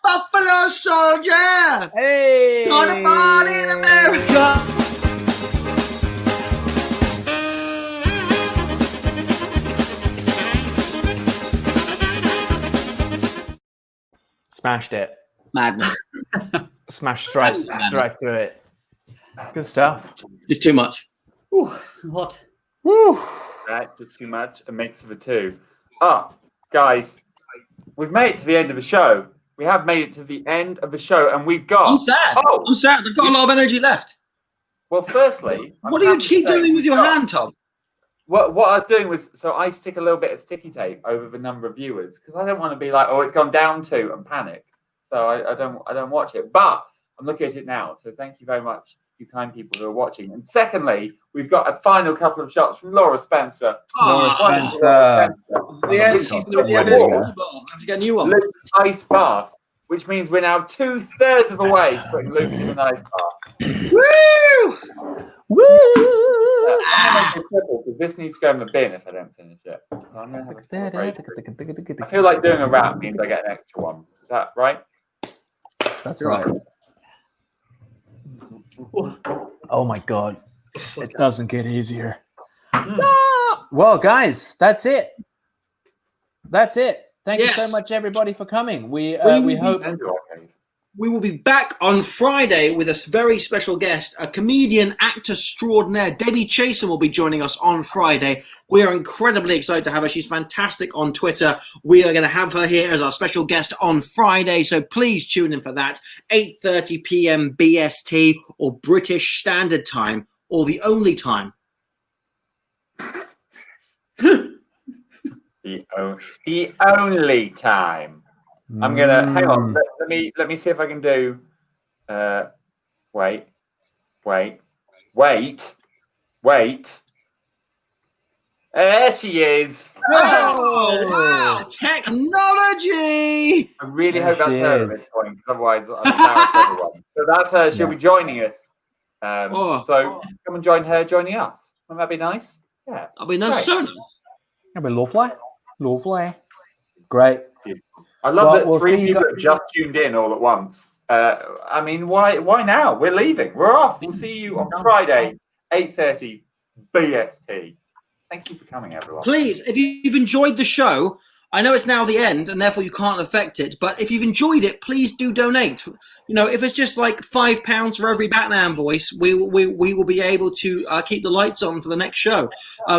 Buffalo Soldier! Hey! Gonna party in America! Smashed it. Madness. Smashed straight through it. Good stuff. It's too much. Ooh, what? Woo. That's too much. A mix of the two. Guys, we've made it to the end of the show. We have made it to the end of the show, and we've got. I'm sad. I'm sad. I've got a lot of energy left. Well, firstly, what do you keep doing with your hand, Tom? What I was doing was, so I stick a little bit of sticky tape over the number of viewers because I don't want to be like, oh, it's gone down to and panic. So I don't watch it, but I'm looking at it now. So thank you very much, you kind people who are watching. And secondly, we've got a final couple of shots from Laura Spencer. Laura Spencer. Yeah, she's going to get a new one. Luke's ice bath, which means we're now 2/3 of the way to putting Luke in an ice bath. Woo! I'm gonna make it triple because this needs to go in the bin if I don't finish it. So I'm gonna have a celebration. I feel like doing a rap means I get an extra one. Is that right? That's right. Oh my God. It doesn't get easier. Well, guys, that's it. That's it. Thank you so Yes. much, everybody, for coming. We will hope. We will be back on Friday with a very special guest, a comedian, actor extraordinaire. Debbie Chasen will be joining us on Friday. We are incredibly excited to have her. She's fantastic on Twitter. We are going to have her here as our special guest on Friday, so please tune in for that. 8:30 p.m. BST or British Standard Time, or the only time. The only time. I'm gonna hang on. Let me see if I can do. Wait. There she is. Oh, wow! Technology! I really There hope that's she her at is. this point, because otherwise I'm embarrassed everyone. So that's her. She'll be joining us. So come and join her joining us. Wouldn't that be nice? Yeah. That'll be nice. Great. So nice. That'd be lovely. Lovely. Great. I love Well, that we'll see three you people guys- have just tuned in all at once. I mean, why now? We're leaving. We're off. We'll see you on Friday, 8:30 BST. Thank you for coming, everyone. Please, if you've enjoyed the show, I know it's now the end and therefore you can't affect it, but if you've enjoyed it, please do donate. You know, if it's just like £5 for every Batman voice, we will be able to keep the lights on for the next show.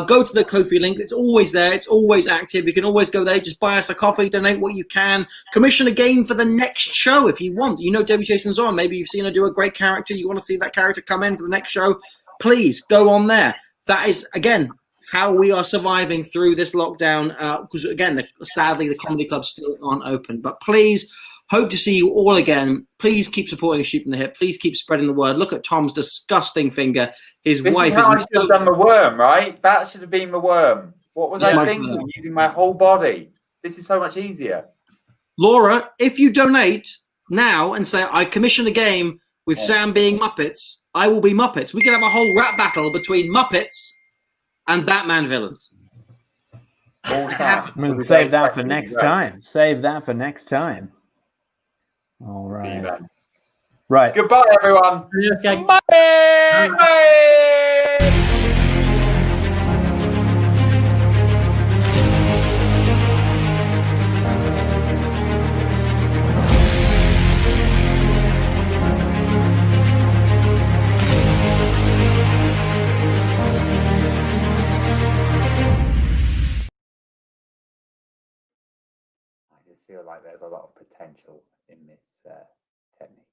Go to the Ko-fi link. It's always there. It's always active. You can always go there. Just buy us a coffee, donate what you can. Commission a game for the next show if you want. You know Debbie Jason's on. Maybe you've seen her do a great character. You want to see that character come in for the next show. Please go on there. That is, again, how we are surviving through this lockdown, because again, sadly, the comedy clubs still aren't open. But please, hope to see you all again. Please keep supporting Shoot from the Hip. Please keep spreading the word. Look at Tom's disgusting finger. His wife This is how I is. should have done the worm, right? That should have been the worm. What was Yeah. I thinking? Using my whole body. This is so much easier. Laura, if you donate now and say, I commission a game with Sam being Muppets, I will be Muppets. We can have a whole rap battle between Muppets and Batman villains. We'll save that for next time. Save that for next time. All right. Right. Goodbye, everyone. Bye. I just feel like there's a lot of potential in this technique.